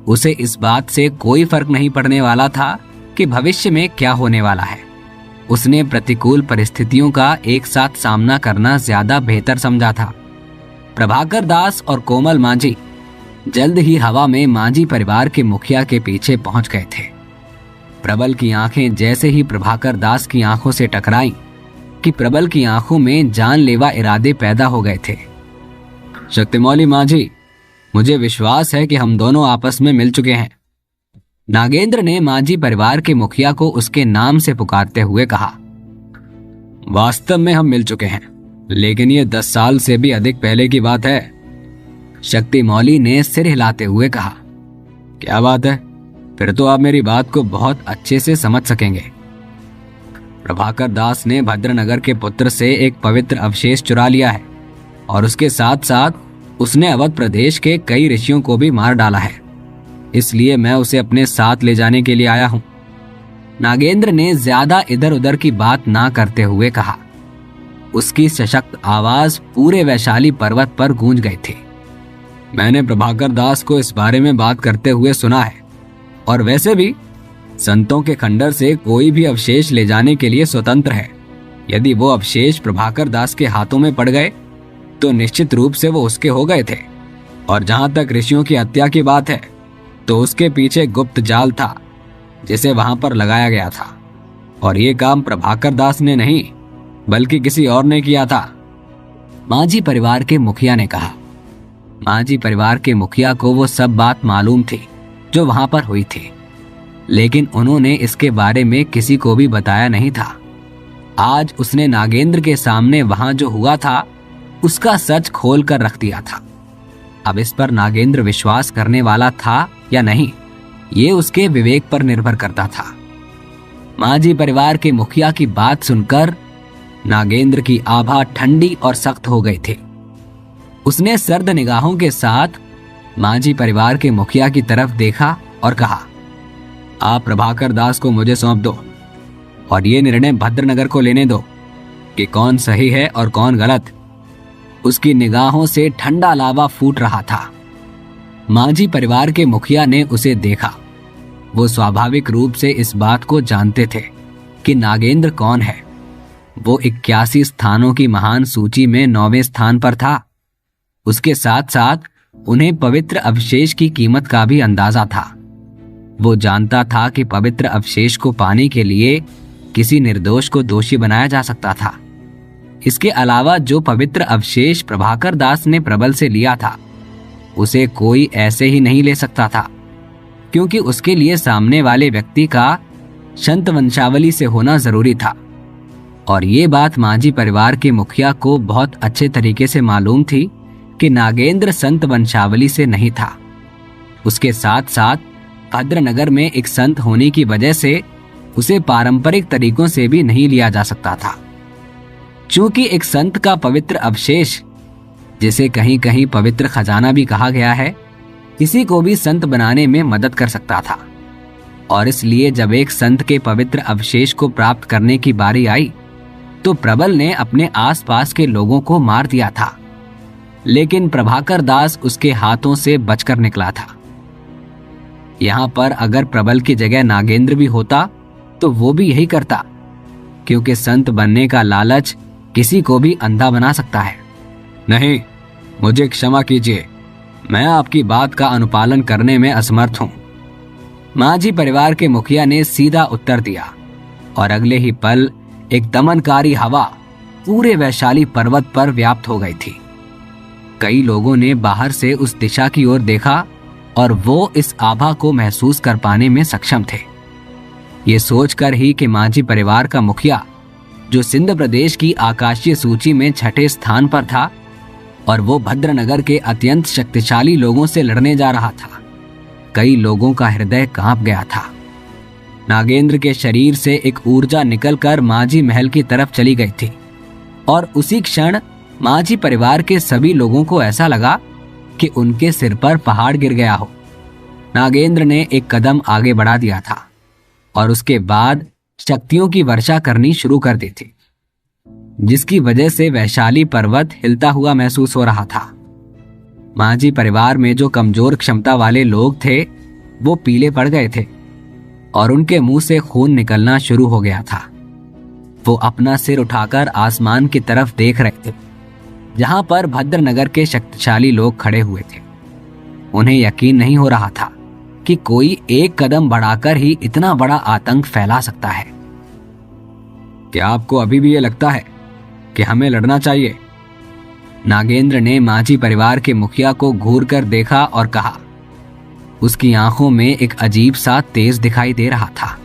S1: उसे इस बात से कोई फर्क नहीं पड़ने वाला था कि भविष्य में क्या होने वाला है। उसने प्रतिकूल परिस्थितियों का एक साथ सामना करना ज्यादा बेहतर समझा था। प्रभाकर दास और कोमल मांझी जल्द ही हवा में मांझी परिवार के मुखिया के पीछे पहुंच गए थे। प्रबल की आंखें जैसे ही प्रभाकर दास की आंखों से टकराईं कि प्रबल की आंखों में जानलेवा इरादे पैदा हो गए थे। शक्तिमौली मांझी, मुझे विश्वास है कि हम दोनों आपस में मिल चुके हैं, नागेंद्र ने मांझी परिवार के मुखिया को उसके नाम से पुकारते हुए कहा। वास्तव में हम मिल चुके हैं, लेकिन ये 10 साल से भी अधिक पहले की बात है, शक्तिमौली ने सिर हिलाते हुए कहा। क्या बात है? फिर तो आप मेरी बात को बहुत अच्छे से समझ सकेंगे। प्रभाकर दास ने भद्रनगर के पुत्र से एक पवित्र अवशेष चुरा लिया है और उसके साथ साथ उसने अवध प्रदेश के कई ऋषियों को भी मार डाला है। इसलिए मैं उसे अपने साथ ले जाने के लिए आया हूं, नागेंद्र ने ज्यादा इधर उधर की बात ना करते हुए कहा। उसकी सशक्त आवाज पूरे वैशाली पर्वत पर गूंज गई थी। मैंने प्रभाकर दास को इस बारे में बात करते हुए सुना है और वैसे भी संतों के खंडर से कोई भी अवशेष ले जाने के लिए स्वतंत्र है। यदि वो अवशेष प्रभाकर दास के हाथों में पड़ गए तो निश्चित रूप से वो उसके हो गए थे। और जहां तक ऋषियों की हत्या की बात है तो उसके पीछे गुप्त जाल था जिसे वहां पर लगाया गया था और ये काम प्रभाकर दास ने नहीं बल्कि किसी और ने किया था, मांझी परिवार के मुखिया ने कहा। मांझी परिवार के मुखिया को वो सब बात मालूम थी जो वहां पर हुई थी, लेकिन उन्होंने इसके बारे में किसी को भी बताया नहीं था। आज उसने नागेंद्र के सामने वहां जो हुआ था उसका सच खोल कर रख दिया था। अब इस पर नागेंद्र विश्वास करने वाला था या नहीं, ये उसके विवेक पर निर्भर करता था। मांझी परिवार के मुखिया की बात सुनकर नागेंद्र की आभा ठंडी और सख्त हो गई थी। उसने सर्द निगाहों के साथ मांझी परिवार के मुखिया की तरफ देखा और कहा, आप प्रभाकर दास को मुझे सौंप दो और ये निर्णय भद्रनगर को लेने दो कि कौन सही है और कौन गलत। उसकी निगाहों से ठंडा लावा फूट रहा था। मांझी परिवार के मुखिया ने उसे देखा। वो स्वाभाविक रूप से इस बात को जानते थे कि नागेंद्र कौन है। वो 81 स्थानों की महान सूची में 9वें स्थान पर था। उसके साथ साथ उन्हें पवित्र अवशेष की कीमत का भी अंदाजा था। वो जानता था कि पवित्र अवशेष को पाने के लिए किसी निर्दोष को दोषी बनाया जा सकता था। इसके अलावा जो पवित्र अवशेष प्रभाकर दास ने प्रबल से लिया था उसे कोई ऐसे ही नहीं ले सकता था। क्योंकि उसके लिए सामने वाले व्यक्ति का संत वंशावली से होना जरूरी था। और ये बात मांझी परिवार के मुखिया को बहुत अच्छे तरीके से मालूम थी कि नागेंद्र संत वंशावली से नहीं था। उसके साथ साथ भद्रनगर में एक संत होने की वजह से उसे पारंपरिक तरीकों से भी नहीं लिया जा सकता था। चूंकि एक संत का पवित्र अवशेष, जिसे कहीं कहीं पवित्र खजाना भी कहा गया है, किसी को भी संत बनाने में मदद कर सकता था। और इसलिए जब एक संत के पवित्र अवशेष को प्राप्त करने की बारी आई तो प्रबल ने अपने आसपास के लोगों को मार दिया था, लेकिन प्रभाकर दास उसके हाथों से बचकर निकला था। यहां पर अगर प्रबल की जगह नागेंद्र भी होता तो वो भी यही करता, क्योंकि संत बनने का लालच किसी को भी अंधा बना सकता है। नहीं, मुझे क्षमा कीजिए, मैं आपकी बात का अनुपालन करने में असमर्थ हूं, मांझी परिवार के मुखिया ने सीधा उत्तर दिया। और अगले ही पल एक दमनकारी हवा पूरे वैशाली पर्वत पर व्याप्त हो गई थी। कई लोगों ने बाहर से उस दिशा की ओर देखा और वो इस आभा को महसूस कर पाने में सक्षम थे। ये सोचकर ही कि मांझी परिवार का मुखिया, जो सिंध प्रदेश की आकाशीय सूची में 6ठे स्थान पर था और वो भद्रनगर के अत्यंत शक्तिशाली लोगों से लड़ने जा रहा था, कई लोगों का हृदय कांप गया था। नागेंद्र के शरीर से एक ऊर्जा निकलकर मांझी महल की तरफ चली गई थी और उसी क्षण मांझी परिवार के सभी लोगों को ऐसा लगा कि उनके सिर पर पहाड़ गिर गया हो। नागेंद्र ने एक कदम आगे बढ़ा दिया था और उसके बाद शक्तियों की वर्षा करनी शुरू कर दी थी, जिसकी वजह से वैशाली पर्वत हिलता हुआ महसूस हो रहा था। मांझी परिवार में जो कमजोर क्षमता वाले लोग थे वो पीले पड़ गए थे और उनके मुंह से खून निकलना शुरू हो गया था। वो अपना सिर उठाकर आसमान की तरफ देख रहे थे, जहां पर भद्रनगर के शक्तिशाली लोग खड़े हुए थे। उन्हें यकीन नहीं हो रहा था कि कोई एक कदम बढ़ाकर ही इतना बड़ा आतंक फैला सकता है। क्या आपको अभी भी ये लगता है कि हमें लड़ना चाहिए? नागेंद्र ने मांझी परिवार के मुखिया को घूर कर देखा और कहा। उसकी आंखों में एक अजीब सा तेज दिखाई दे रहा था,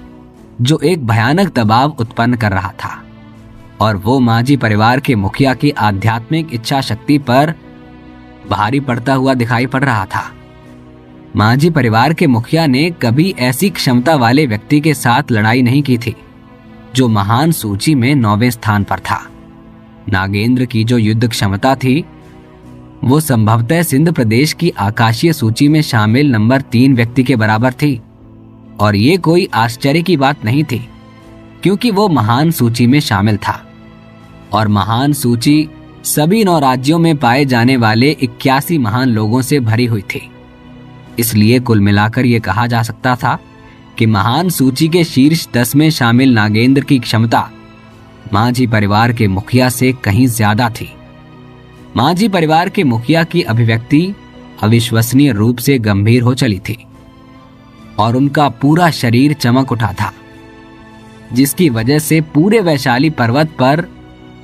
S1: जो एक भयानक दबाव उत्पन्न कर रहा था, और वो मांझी परिवार के मुखिया की आध्यात्मिक इच्छा शक्ति पर भारी पड़ता हुआ दिखाई पड़ रहा था। मांझी परिवार के मुखिया ने कभी ऐसी क्षमता वाले व्यक्ति के साथ लड़ाई नहीं की थी, जो महान सूची में 9वें स्थान पर था। नागेंद्र की जो युद्ध क्षमता थी वो संभवतः सिंध प्रदेश की आकाशीय सूची में शामिल नंबर 3 व्यक्ति के बराबर थी। और ये कोई आश्चर्य की बात नहीं थी, क्योंकि वो महान सूची में शामिल था और महान सूची सभी 9 राज्यों में पाए जाने वाले 81 महान लोगों से भरी हुई थी। इसलिए कुल मिलाकर यह कहा जा सकता था कि महान सूची के शीर्ष 10 में शामिल नागेंद्र की क्षमता मांझी परिवार के मुखिया से कहीं ज्यादा थी। मांझी परिवार के मुखिया की अभिव्यक्ति अविश्वसनीय रूप से गंभीर हो चली थी और उनका पूरा शरीर चमक उठा था, जिसकी वजह से पूरे वैशाली पर्वत पर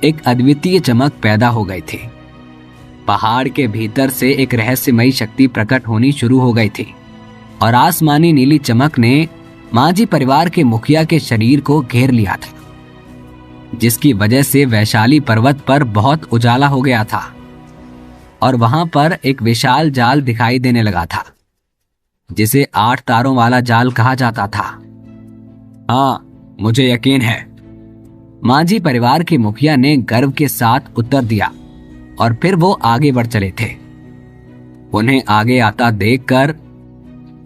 S1: एक अद्वितीय चमक पैदा हो गई थी। पहाड़ के भीतर से एक रहस्यमयी शक्ति प्रकट होनी शुरू हो गई थी और आसमानी नीली चमक ने मांझी परिवार के मुखिया के शरीर को घेर लिया था, जिसकी वजह से वैशाली पर्वत पर बहुत उजाला हो गया था और वहां पर एक विशाल जाल दिखाई देने लगा था, जिसे 8 तारों वाला जाल कहा जाता था। हाँ, मुझे यकीन है, मांझी परिवार के मुखिया ने गर्व के साथ उत्तर दिया और फिर वो आगे बढ़ चले थे। उन्हें आगे आता देखकर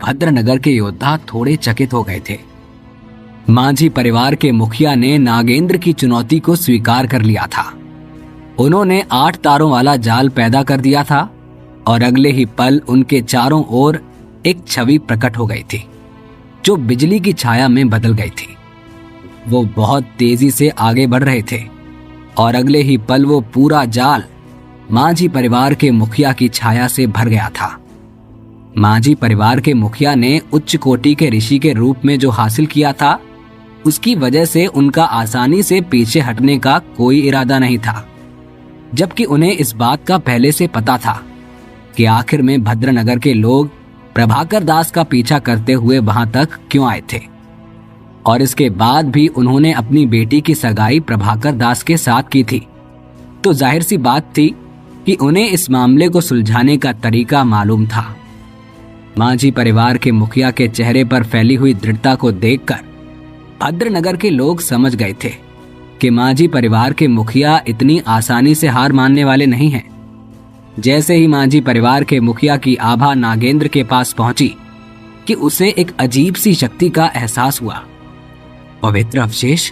S1: भद्रनगर के योद्धा थोड़े चकित हो गए थे। मांझी परिवार के मुखिया ने नागेंद्र की चुनौती को स्वीकार कर लिया था। उन्होंने 8 तारों वाला जाल पैदा कर दिया था और अगले ही पल उनके चारों ओर एक छवि प्रकट हो गई थी, जो बिजली की छाया में बदल गई थी। वो बहुत तेजी से आगे बढ़ रहे थे और अगले ही पल वो पूरा जाल मांझी परिवार के मुखिया की छाया से भर गया था। मांझी परिवार के मुखिया ने उच्च कोटि के ऋषि के रूप में जो हासिल किया था, उसकी वजह से उनका आसानी से पीछे हटने का कोई इरादा नहीं था, जबकि उन्हें इस बात का पहले से पता था कि आखिर में भद्रनगर के लोग प्रभाकर दास का पीछा करते हुए वहां तक क्यों आए थे, और इसके बाद भी उन्होंने अपनी बेटी की सगाई प्रभाकर दास के साथ की थी, तो जाहिर सी बात थी कि उन्हें इस मामले को सुलझाने का तरीका मालूम था। मांझी परिवार के मुखिया के चेहरे पर फैली हुई दृढ़ता को देखकर भद्रनगर के लोग समझ गए थे कि मांझी परिवार के मुखिया इतनी आसानी से हार मानने वाले नहीं हैं। जैसे ही मांझी परिवार के मुखिया की आभा नागेंद्र के पास पहुंची कि उसे एक अजीब सी शक्ति का एहसास हुआ। पवित्र अवशेष?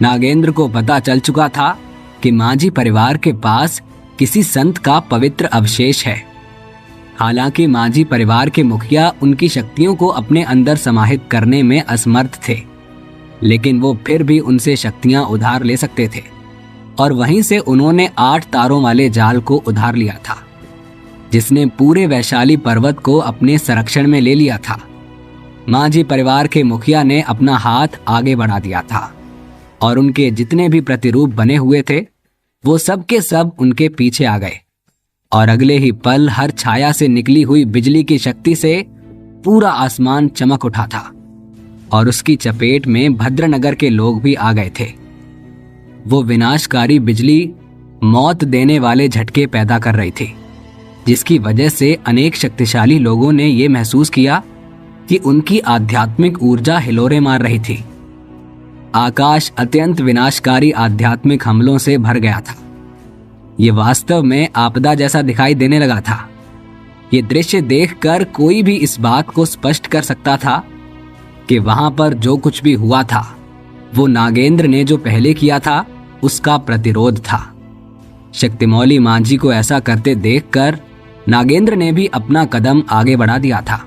S1: नागेंद्र को पता चल चुका था कि मांझी परिवार के पास किसी संत का पवित्र अवशेष है। हालांकि मांझी परिवार के मुखिया उनकी शक्तियों को अपने अंदर समाहित करने में असमर्थ थे, लेकिन वो फिर भी उनसे शक्तियां उधार ले सकते थे, और वहीं से उन्होंने 8 तारों वाले जाल को उधार लिया था, जिसने पूरे वैशाली पर्वत को अपने संरक्षण में ले लिया था। मांझी परिवार के मुखिया ने अपना हाथ आगे बढ़ा दिया था, और उनके जितने भी प्रतिरूप बने हुए थे वो सब के सब उनके पीछे आ गए, और अगले ही पल हर छाया से निकली हुई बिजली की शक्ति से पूरा आसमान चमक उठा था, और उसकी चपेट में भद्रनगर के लोग भी आ गए थे। वो विनाशकारी बिजली मौत देने वाले झटके पैदा कर रही थी, जिसकी वजह से अनेक शक्तिशाली लोगों ने ये महसूस किया कि उनकी आध्यात्मिक ऊर्जा हिलोरे मार रही थी। आकाश अत्यंत विनाशकारी आध्यात्मिक हमलों से भर गया था। ये वास्तव में आपदा जैसा दिखाई देने लगा था। ये दृश्य देखकर कोई भी इस बात को स्पष्ट कर सकता था कि वहां पर जो कुछ भी हुआ था वो नागेंद्र ने जो पहले किया था उसका प्रतिरोध था। शक्तिमौली मांझी को ऐसा करते देखकर नागेंद्र ने भी अपना कदम आगे बढ़ा दिया था,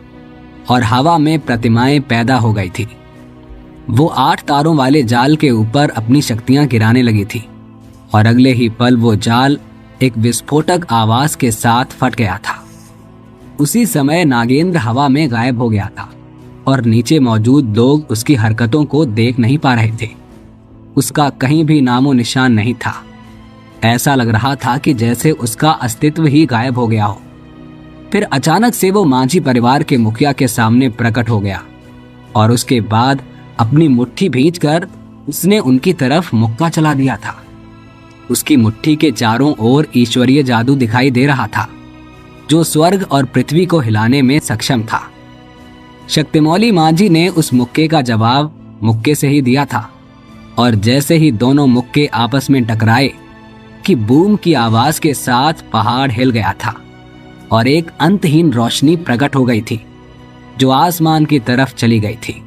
S1: और हवा में प्रतिमाएं पैदा हो गई थी। वो 8 तारों वाले जाल के ऊपर अपनी शक्तियां गिराने लगी थी, और अगले ही पल वो जाल एक विस्फोटक आवाज के साथ फट गया था। उसी समय नागेंद्र हवा में गायब हो गया था, और नीचे मौजूद लोग उसकी हरकतों को देख नहीं पा रहे थे। उसका कहीं भी नामो निशान नहीं था। ऐसा लग रहा था कि जैसे उसका अस्तित्व ही गायब हो गया हो। फिर अचानक से वो मांझी परिवार के मुखिया के सामने प्रकट हो गया, और उसके बाद अपनी मुट्ठी भींचकर उसने उनकी तरफ मुक्का चला दिया था। उसकी मुट्ठी के चारों ओर ईश्वरीय जादू दिखाई दे रहा था, जो स्वर्ग और पृथ्वी को हिलाने में सक्षम था। शक्तिमौली मांझी ने उस मुक्के का जवाब मुक्के से ही दिया था, और जैसे ही दोनों मुक्के आपस में टकराए कि बूम की आवाज के साथ पहाड़ हिल गया था, और एक अंतहीन रोशनी प्रकट हो गई थी जो आसमान की तरफ चली गई थी।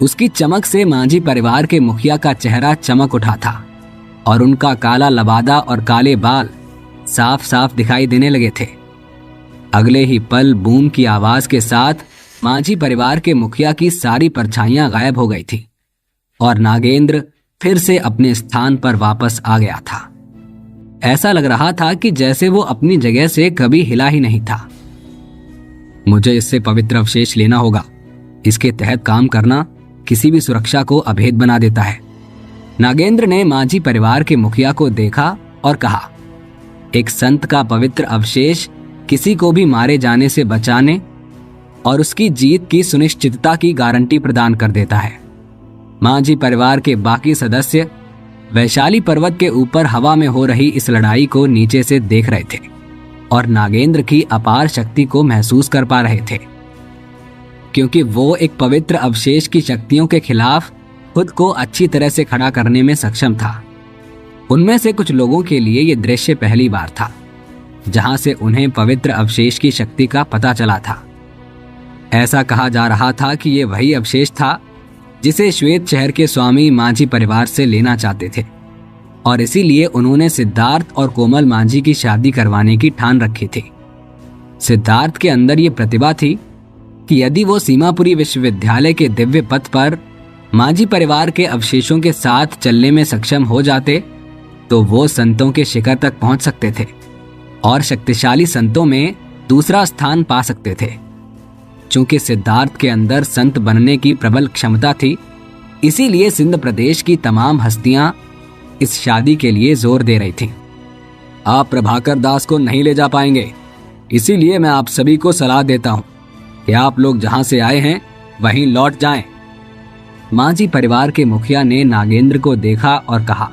S1: उसकी चमक से मांझी परिवार के मुखिया का चेहरा चमक उठा था, और उनका काला लबादा और काले बाल साफ साफ दिखाई देने लगे थे। अगले ही पल बूम की आवाज के साथ मांझी परिवार के मुखिया की सारी परछाइयां गायब हो गई थी, और नागेंद्र फिर से अपने स्थान पर वापस आ गया था। ऐसा लग रहा था कि जैसे वो अपनी जगह से कभी हिला ही नहीं था। मुझे इससे पवित्र अवशेष लेना होगा। इसके तहत काम करना किसी भी सुरक्षा को अभेद बना देता है। नागेंद्र ने मांझी परिवार के मुखिया को देखा और कहा, एक संत का पवित्र अवशेष किसी को भी मारे जाने से बचाने और उसकी जीत की सुनिश्चितता की गारंटी प्रदान कर देता है। मांझी परिवार के बाकी सदस्य वैशाली पर्वत के ऊपर हवा में हो रही इस लड़ाई को नीचे से देख रहे थे, और नागेंद्र की अपार शक्ति को महसूस कर पा रहे थे, क्योंकि वो एक पवित्र अवशेष की शक्तियों के खिलाफ खुद को अच्छी तरह से खड़ा करने में सक्षम था। उनमें से कुछ लोगों के लिए यह दृश्य पहली बार था जहां से उन्हें पवित्र अवशेष की शक्ति का पता चला था। ऐसा कहा जा रहा था कि यह वही अवशेष था जिसे श्वेत शहर के स्वामी मांझी परिवार से लेना चाहते थे, और इसीलिए उन्होंने सिद्धार्थ और कोमल मांझी की शादी करवाने की ठान रखी थी। सिद्धार्थ के अंदर ये प्रतिभा थी कि यदि वो सीमापुरी विश्वविद्यालय के दिव्य पथ पर मांझी परिवार के अवशेषों के साथ चलने में सक्षम हो जाते तो वो संतों के शिखर तक पहुंच सकते थे और शक्तिशाली संतों में दूसरा स्थान पा सकते थे। चूंकि सिद्धार्थ के अंदर संत बनने की प्रबल क्षमता थी, इसीलिए सिंध प्रदेश की तमाम हस्तियां इस शादी के लिए जोर दे रही थीं। आप प्रभाकर दास को नहीं ले जा पाएंगे, इसीलिए मैं आप सभी को सलाह देता हूं कि आप लोग जहां से आए हैं वहीं लौट जाएं। मांझी परिवार के मुखिया ने नागेंद्र को देखा और कहा,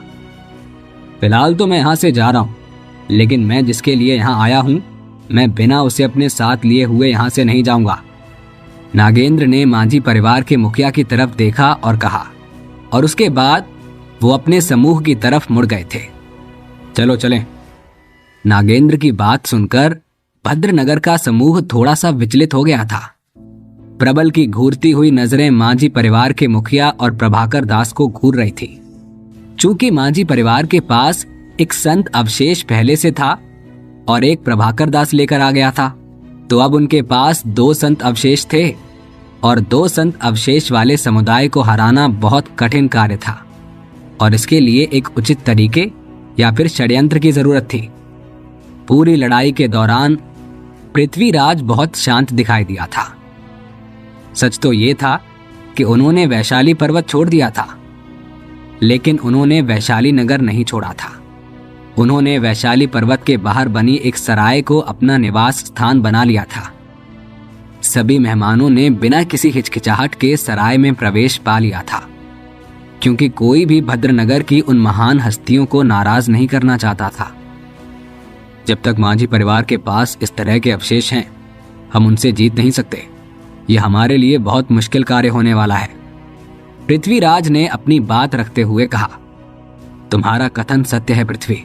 S1: फिलहाल तो मैं यहां से जा रहा हूं, लेकिन मैं जिसके लिए यहां आया हूं, मैं बिना उसे अपने साथ लिए हुए यहां से नहीं जाऊंगा। नागेंद्र ने मांझी परिवार के मुखिया की तरफ देखा और कहा, और उसके बाद वो अपने समूह की तरफ मुड़ गए थे। चलो चलें। नागेंद्र की बात सुनकर भद्रनगर का समूह थोड़ा सा विचलित हो गया था। प्रबल की घूरती हुई नजरें मांझी परिवार के मुखिया और प्रभाकर दास को घूर रही थी। चूंकि मांझी परिवार के पास एक संत अवशेष पहले से था और एक प्रभाकर दास लेकर आ गया था, तो अब उनके पास 2 संत अवशेष थे और 2 संत अवशेष वाले समुदाय को हराना बहुत कठिन कार्य था और इसके लिए एक उचित तरीके या फिर षड्यंत्र की जरूरत थी। पूरी लड़ाई के दौरान पृथ्वीराज बहुत शांत दिखाई दिया था। सच तो ये था कि उन्होंने वैशाली पर्वत छोड़ दिया था, लेकिन उन्होंने वैशाली नगर नहीं छोड़ा था। उन्होंने वैशाली पर्वत के बाहर बनी एक सराय को अपना निवास स्थान बना लिया था। सभी मेहमानों ने बिना किसी हिचकिचाहट के सराय में प्रवेश पा लिया था, क्योंकि कोई भी भद्रनगर की उन महान हस्तियों को नाराज नहीं करना चाहता था। जब तक मांझी परिवार के पास इस तरह के अवशेष हैं, हम उनसे जीत नहीं सकते। यह हमारे लिए बहुत मुश्किल कार्य होने वाला है। पृथ्वीराज ने अपनी बात रखते हुए कहा, तुम्हारा कथन सत्य है पृथ्वी।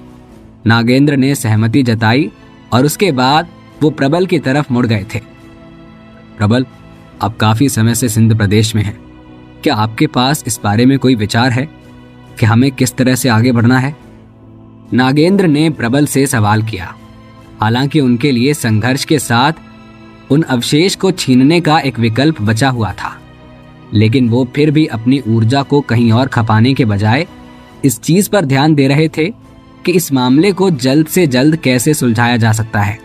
S1: नागेंद्र ने सहमति जताई और उसके बाद वो प्रबल की तरफ मुड़ गए थे। प्रबल, आप काफी समय से सिंध प्रदेश में हैं। क्या आपके पास इस बारे में कोई विचार है कि हमें किस तरह से आगे बढ़ना है? नागेंद्र ने प्रबल से सवाल किया। हालांकि उनके लिए संघर्ष के साथ उन अवशेष को छीनने का एक विकल्प बचा हुआ था, लेकिन वो फिर भी अपनी ऊर्जा को कहीं और खपाने के बजाय इस चीज पर ध्यान दे रहे थे कि इस मामले को जल्द से जल्द कैसे सुलझाया जा सकता है।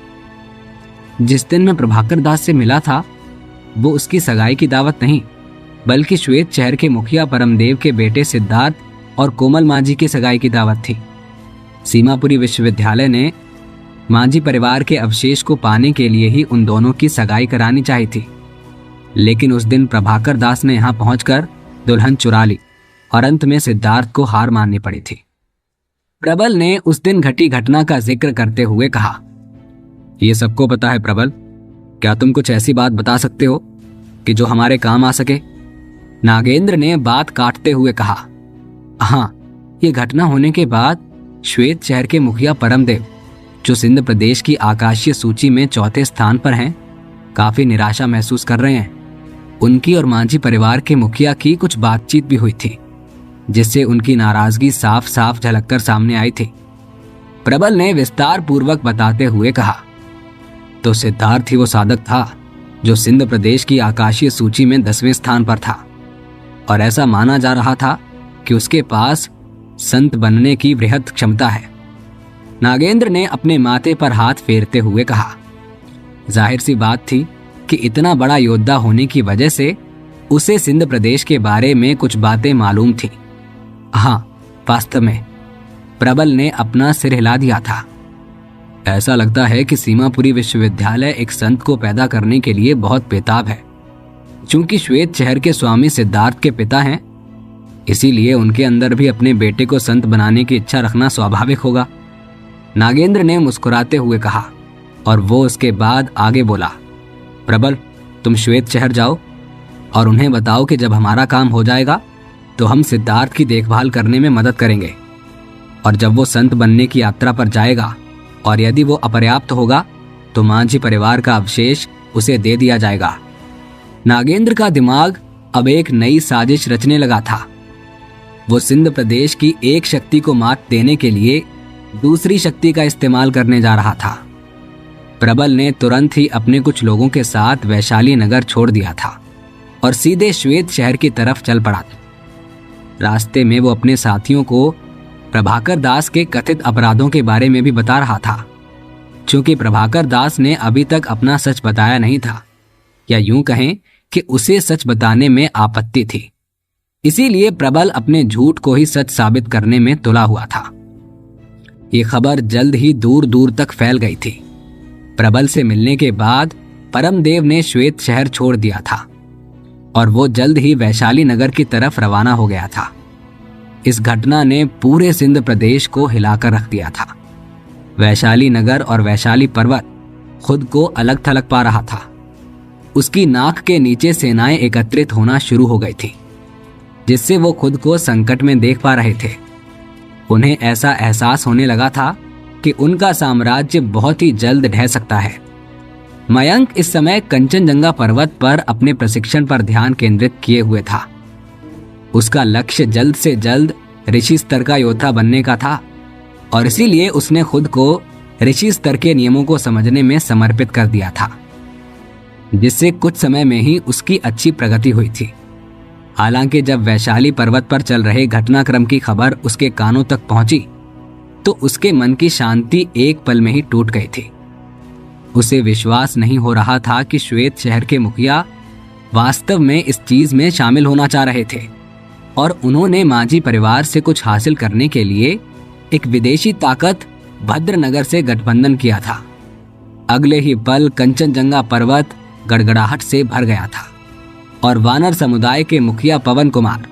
S1: जिस दिन मैं प्रभाकर दास से मिला था, वो उसकी सगाई की दावत नहीं, बल्कि श्वेत शहर के मुखिया परमदेव के बेटे सिद्धार्थ और कोमल मांझी की सगाई की दावत थी। सीमापुरी विश्वविद्यालय ने मांझी परिवार के अवशेष को पाने के लिए ही उन दोनों की सगाई करानी चाहिए थी, लेकिन उस दिन प्रभाकर दास ने यहां पहुंचकर दुल्हन चुरा ली और अंत में सिद्धार्थ को हार माननी पड़ी थी। प्रबल ने उस दिन घटी घटना का जिक्र करते हुए कहा, यह सबको पता है प्रबल। क्या तुम कुछ ऐसी बात बता सकते हो कि जो हमारे काम आ सके? नागेंद्र ने बात काटते हुए कहा, हाँ, ये घटना होने के बाद श्वेत शहर के मुखिया परमदेव, जो सिंध प्रदेश की आकाशीय सूची में 4थे स्थान पर हैं, काफी निराशा महसूस कर रहे हैं। उनकी और मांझी परिवार के मुखिया की कुछ बातचीत भी हुई थी, जिससे उनकी नाराजगी साफ साफ झलककर सामने आई थी। प्रबल ने विस्तार पूर्वक बताते हुए कहा, तो सिद्धार्थ ही वो साधक था जो सिंध प्रदेश की आकाशीय सूची में 10वें स्थान पर था, और ऐसा माना जा रहा था कि उसके पास संत बनने की बृहद क्षमता है। नागेंद्र ने अपने माथे पर हाथ फेरते हुए कहा, जाहिर सी बात थी कि इतना बड़ा योद्धा होने की वजह से उसे सिंध प्रदेश के बारे में कुछ बातें मालूम थी। हाँ, वास्तव में प्रबल ने अपना सिर हिला दिया था। ऐसा लगता है कि सीमापुरी विश्वविद्यालय एक संत को पैदा करने के लिए बहुत बेताब है। चूंकि श्वेत शहर के स्वामी सिद्धार्थ के पिता हैं, इसीलिए उनके अंदर भी अपने बेटे को संत बनाने की इच्छा रखना स्वाभाविक होगा। नागेंद्र ने मुस्कुराते हुए कहा, और वो उसके बाद आगे बोला, प्रबल, तुम श्वेत शहर जाओ और उन्हें बताओ कि जब हमारा काम हो जाएगा तो हम सिद्धार्थ की देखभाल करने में मदद करेंगे, और जब वो संत बनने की यात्रा पर जाएगा और यदि वो अपर्याप्त होगा तो मांझी परिवार का अवशेष उसे दे दिया जाएगा। नागेंद्र का दिमाग अब एक नई साजिश रचने लगा था। वो सिंध प्रदेश की एक शक्ति को मात देने के लिए दूसरी शक्ति का इस्तेमाल करने जा रहा था। प्रबल ने तुरंत ही अपने कुछ लोगों के साथ वैशाली नगर छोड़ दिया था और सीधे श्वेत शहर की तरफ चल पड़ा था। रास्ते में वो अपने साथियों को प्रभाकर दास के कथित अपराधों के बारे में भी बता रहा था। चूंकि प्रभाकर दास ने अभी तक अपना सच बताया नहीं था, या यूं कहें कि उसे सच बताने में आपत्ति थी, इसीलिए प्रबल अपने झूठ को ही सच साबित करने में तुला हुआ था। ये खबर जल्द ही दूर दूर तक फैल गई थी। प्रबल से मिलने के बाद परमदेव ने श्वेत शहर छोड़ दिया था और वो जल्द ही वैशाली नगर की तरफ रवाना हो गया था। इस घटना ने पूरे सिंध प्रदेश को हिलाकर रख दिया था। वैशाली नगर और वैशाली पर्वत खुद को अलग थलग पा रहा था। उसकी नाक के नीचे सेनाएं एकत्रित होना शुरू हो गई थी, जिससे वो खुद को संकट में देख पा रहे थे। उन्हें ऐसा एहसास होने लगा था कि उनका साम्राज्य बहुत ही जल्द ढह सकता है। मयंक इस समय कंचनजंगा पर्वत पर अपने प्रशिक्षण पर ध्यान केंद्रित किए हुए था। उसका लक्ष्य जल्द से जल्द ऋषि स्तर का योद्धा बनने का था और इसीलिए उसने खुद को ऋषि स्तर के नियमों को समझने में समर्पित कर दिया था, जिससे कुछ समय में ही उसकी अच्छी प्रगति हुई थी। हालांकि जब वैशाली पर्वत पर चल रहे घटनाक्रम की खबर उसके कानों तक पहुंची तो उसके मन की शांति एक पल में ही टूट गई थी। उसे विश्वास नहीं हो रहा था कि श्वेत शहर के मुखिया वास्तव में इस चीज में शामिल होना चाह रहे थे और उन्होंने माझी परिवार से कुछ हासिल करने के लिए एक विदेशी ताकत भद्रनगर से गठबंधन किया था। अगले ही पल कंचनजंगा पर्वत गड़गड़ाहट से भर गया था और वानर समुदाय के मुखिया पवन कुमार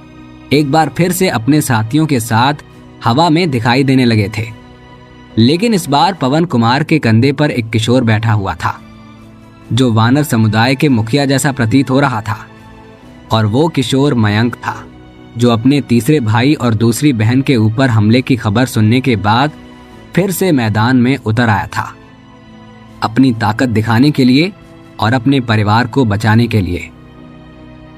S1: एक बार फिर से अपने साथियों के साथ हवा में दिखाई देने लगे थे। लेकिन इस बार पवन कुमार के कंधे पर एक किशोर बैठा हुआ था, जो वानर समुदाय के मुखिया जैसा प्रतीत हो रहा था। और वो किशोर मयंक था, जो अपने तीसरे भाई और दूसरी बहन के ऊपर हमले की खबर सुनने के बाद फिर से मैदान में उतर आया था, अपनी ताकत दिखाने के लिए और अपने परिवार को बचाने के लिए।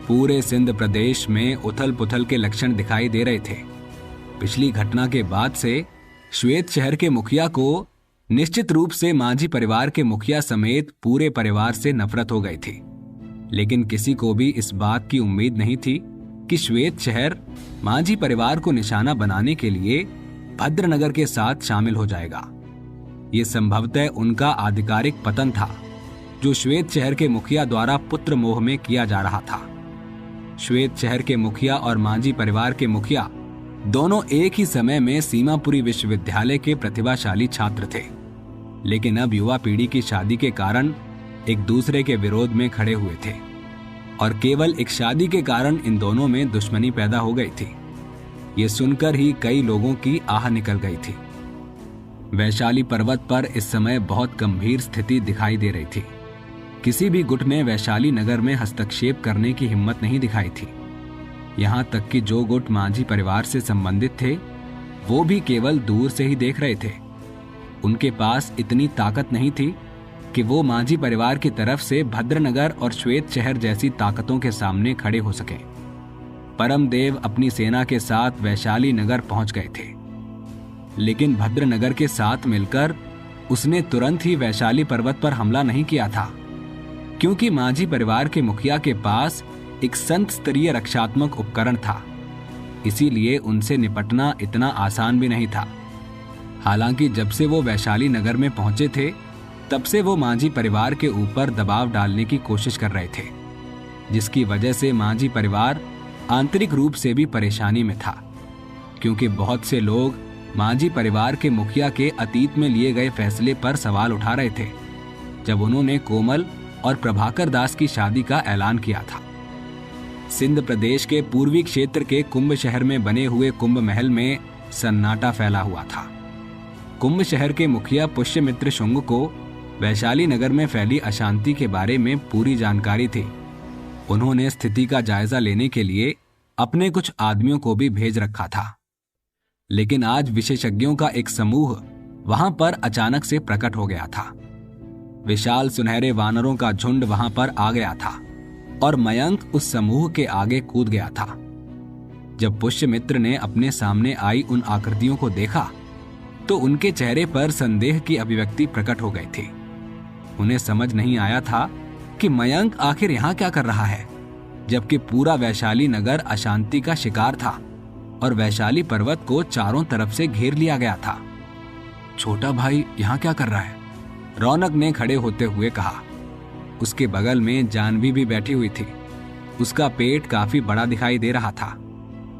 S1: पूरे सिंध प्रदेश में उथल पुथल के लक्षण दिखाई दे रहे थे। पिछली घटना के बाद से श्वेत शहर के मुखिया को निश्चित रूप से माझी परिवार के मुखिया समेत पूरे परिवार से नफरत हो गई थी। लेकिन किसी को भी इस बात की उम्मीद नहीं थी कि श्वेत शहर माझी परिवार को निशाना बनाने के लिए भद्रनगर के साथ शामिल हो जाएगा। ये संभवतः उनका आधिकारिक पतन था, जो श्वेत शहर के मुखिया द्वारा पुत्र मोह में किया जा रहा था। श्वेत शहर के मुखिया और माझी परिवार के मुखिया दोनों एक ही समय में सीमापुरी विश्वविद्यालय के प्रतिभाशाली छात्र थे, लेकिन अब युवा पीढ़ी की शादी के कारण एक दूसरे के विरोध में खड़े हुए थे और केवल एक शादी के कारण इन दोनों में दुश्मनी पैदा हो गई थी। ये सुनकर ही कई लोगों की आह निकल गई थी। वैशाली पर्वत पर इस समय बहुत गंभीर स्थिति दिखाई दे रही थी। किसी भी गुट ने वैशाली नगर में हस्तक्षेप करने की हिम्मत नहीं दिखाई थी। यहाँ तक कि जो गुट माझी परिवार से संबंधित थे, वो भी केवल दूर से ही देख रहे थे। उनके पास इतनी ताकत नहीं थी कि वो माझी परिवार की तरफ से भद्रनगर और श्वेत शहर जैसी ताकतों के सामने खड़े हो सके। परमदेव अपनी सेना के साथ वैशाली नगर पहुंच गए थे, लेकिन भद्रनगर के साथ मिलकर उसने तुरंत ही वैशाली पर्वत पर हमला नहीं किया था, क्योंकि माझी परिवार के मुखिया के पास एक संत स्तरीय रक्षात्मक उपकरण था। इसीलिए उनसे निपटना इतना आसान भी नहीं था। हालांकि जब से वो वैशाली नगर में पहुंचे थे, तब से वो माझी परिवार के ऊपर दबाव डालने की कोशिश कर रहे थे, जिसकी वजह से माझी परिवार आंतरिक रूप से भी परेशानी में था, क्योंकि बहुत से लोग माझी परिवार के मुखिया के अतीत में लिए गए फैसले पर सवाल उठा रहे थे, जब उन्होंने कोमल और प्रभाकर दास की शादी का ऐलान किया था। सिंध प्रदेश के पूर्वी क्षेत्र के कुंभ शहर में बने हुए कुंभ महल में सन्नाटा फैला हुआ था। कुंभ शहर के मुखिया पुष्यमित्र शुंग को वैशाली नगर में फैली अशांति के बारे में पूरी जानकारी थी। उन्होंने स्थिति का जायजा लेने के लिए अपने कुछ आदमियों को भी भेज रखा था। लेकिन आज विशेषज्ञों का एक समूह वहां पर अचानक से प्रकट हो गया था। विशाल सुनहरे वानरों का झुंड वहां पर आ गया था और मयंक उस समूह के आगे कूद गया था। जब पुष्यमित्र ने अपने सामने आई उन आकृतियों को देखा तो उनके चेहरे पर संदेह की अभिव्यक्ति प्रकट हो गई थी। उन्हें समझ नहीं आया था कि मयंक आखिर यहाँ क्या कर रहा है, जबकि पूरा वैशाली नगर अशांति का शिकार था और वैशाली पर्वत को चारों तरफ से घेर लिया गया था। छोटा भाई यहाँ क्या कर रहा है? रौनक ने खड़े होते हुए कहा। उसके बगल में जानवी भी बैठी हुई थी। उसका पेट काफी बड़ा दिखाई दे रहा था,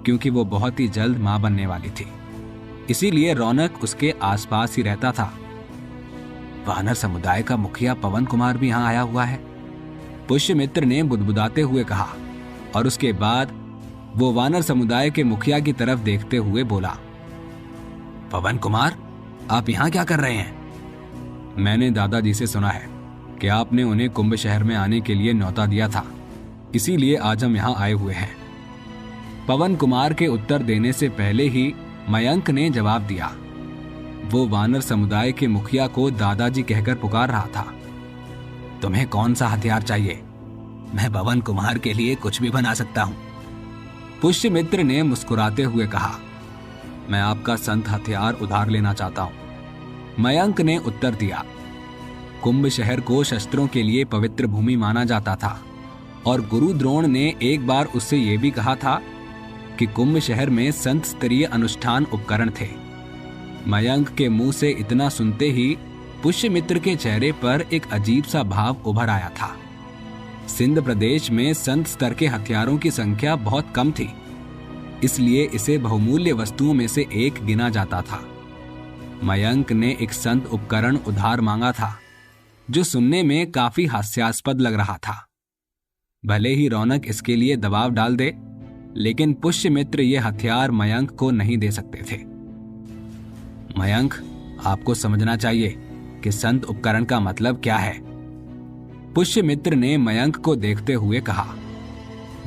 S1: क्योंकि वो बहुत ही जल्द मां बनने वाली थी। इसीलिए रौनक उसके आसपास ही रहता था। वानर समुदाय का मुखिया पवन कुमार भी यहाँ आया हुआ है, पुष्यमित्र ने बुदबुदाते हुए कहा और उसके बाद वो वानर समुदाय के मुखिया की तरफ देखते हुए बोला, पवन कुमार, आप यहाँ क्या कर रहे हैं? मैंने दादाजी से सुना है कि आपने उन्हें कुंभ शहर में आने के लिए न्योता दिया था, इसीलिए आज हम यहाँ आए हुए हैं। पवन कुमार के उत्तर देने से पहले ही मयंक ने जवाब दिया। वो वानर समुदाय के मुखिया को दादाजी कहकर पुकार रहा था। तुम्हें कौन सा हथियार चाहिए? मैं पवन कुमार के लिए कुछ भी बना सकता हूं। पुष्यमित्र ने मुस्कुराते हुए कहा, मैं आपका संत हथियार उधार लेना चाहता हूं। मयंक ने उत्तर दिया। कुंभ शहर को शस्त्रों के लिए पवित्र भूमि माना जाता था और गुरु द्रोण ने एक बार उससे यह भी कहा था कि कुंभ शहर में संत स्तरीय अनुष्ठान उपकरण थे। मयंक के मुंह से इतना सुनते ही पुष्यमित्र के चेहरे पर एक अजीब सा भाव उभर आया था। सिंध प्रदेश में संत स्तर के हथियारों की संख्या बहुत कम थी, इसलिए इसे बहुमूल्य वस्तुओं में से एक गिना जाता था। मयंक ने एक संत उपकरण उधार मांगा था, जो सुनने में काफी हास्यास्पद लग रहा था। भले ही रौनक इसके लिए दबाव डाल दे, लेकिन पुष्यमित्र यह हथियार मयंक को नहीं दे सकते थे। मयंक, आपको समझना चाहिए कि संत उपकरण का मतलब क्या है। पुष्यमित्र ने मयंक को देखते हुए कहा।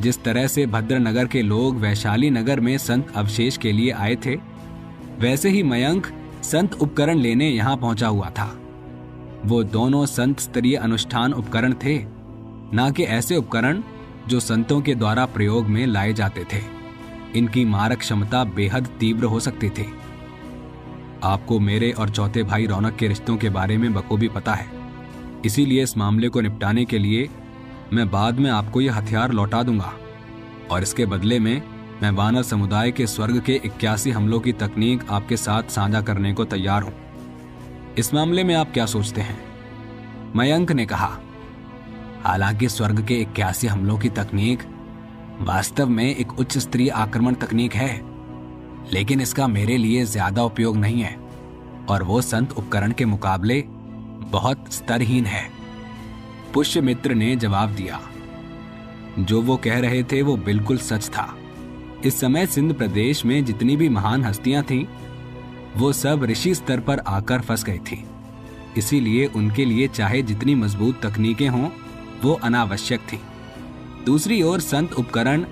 S1: जिस तरह से भद्रनगर के लोग वैशाली नगर में संत अवशेष के लिए आए थे, वैसे ही मयंक संत उपकरण लेने यहां पहुंचा हुआ था। वो दोनों संत स्तरीय अनुष्ठान उपकरण थे, ना कि ऐसे उपकरण जो संतों के द्वारा प्रयोग में लाए जाते थे। इनकी मारक क्षमता बेहद तीव्र हो सकती थी। आपको मेरे और चौथे भाई रौनक के रिश्तों के बारे में बखूबी पता है, इसीलिए इस मामले को निपटाने के लिए मैं बाद में आपको यह हथियार लौटा दूंगा और इसके बदले में मैं वानर समुदाय के स्वर्ग के 81 हमलों की तकनीक आपके साथ साझा करने को तैयार हूं। इस मामले में आप क्या सोचते हैं? मयंक ने कहा। हालांकि स्वर्ग के 81 हमलों की तकनीक वास्तव में एक उच्च स्तरीय आक्रमण तकनीक है, लेकिन इसका मेरे लिए ज्यादा उपयोग नहीं है और वो संत उपकरण के मुकाबले बहुत स्तरहीन है। पुष्यमित्र ने जवाब दिया। जो वो कह रहे थे वो बिल्कुल सच था। इस समय सिंध प्रदेश में जितनी भी महान हस्तियां थीं, वो सब ऋषि स्तर पर आकर फंस गई थी। इसीलिए उनके लिए चाहे जितनी मजबूत तकनीकें हों, वो अनावश्यक थी। दूसरी ओर संत उपकरण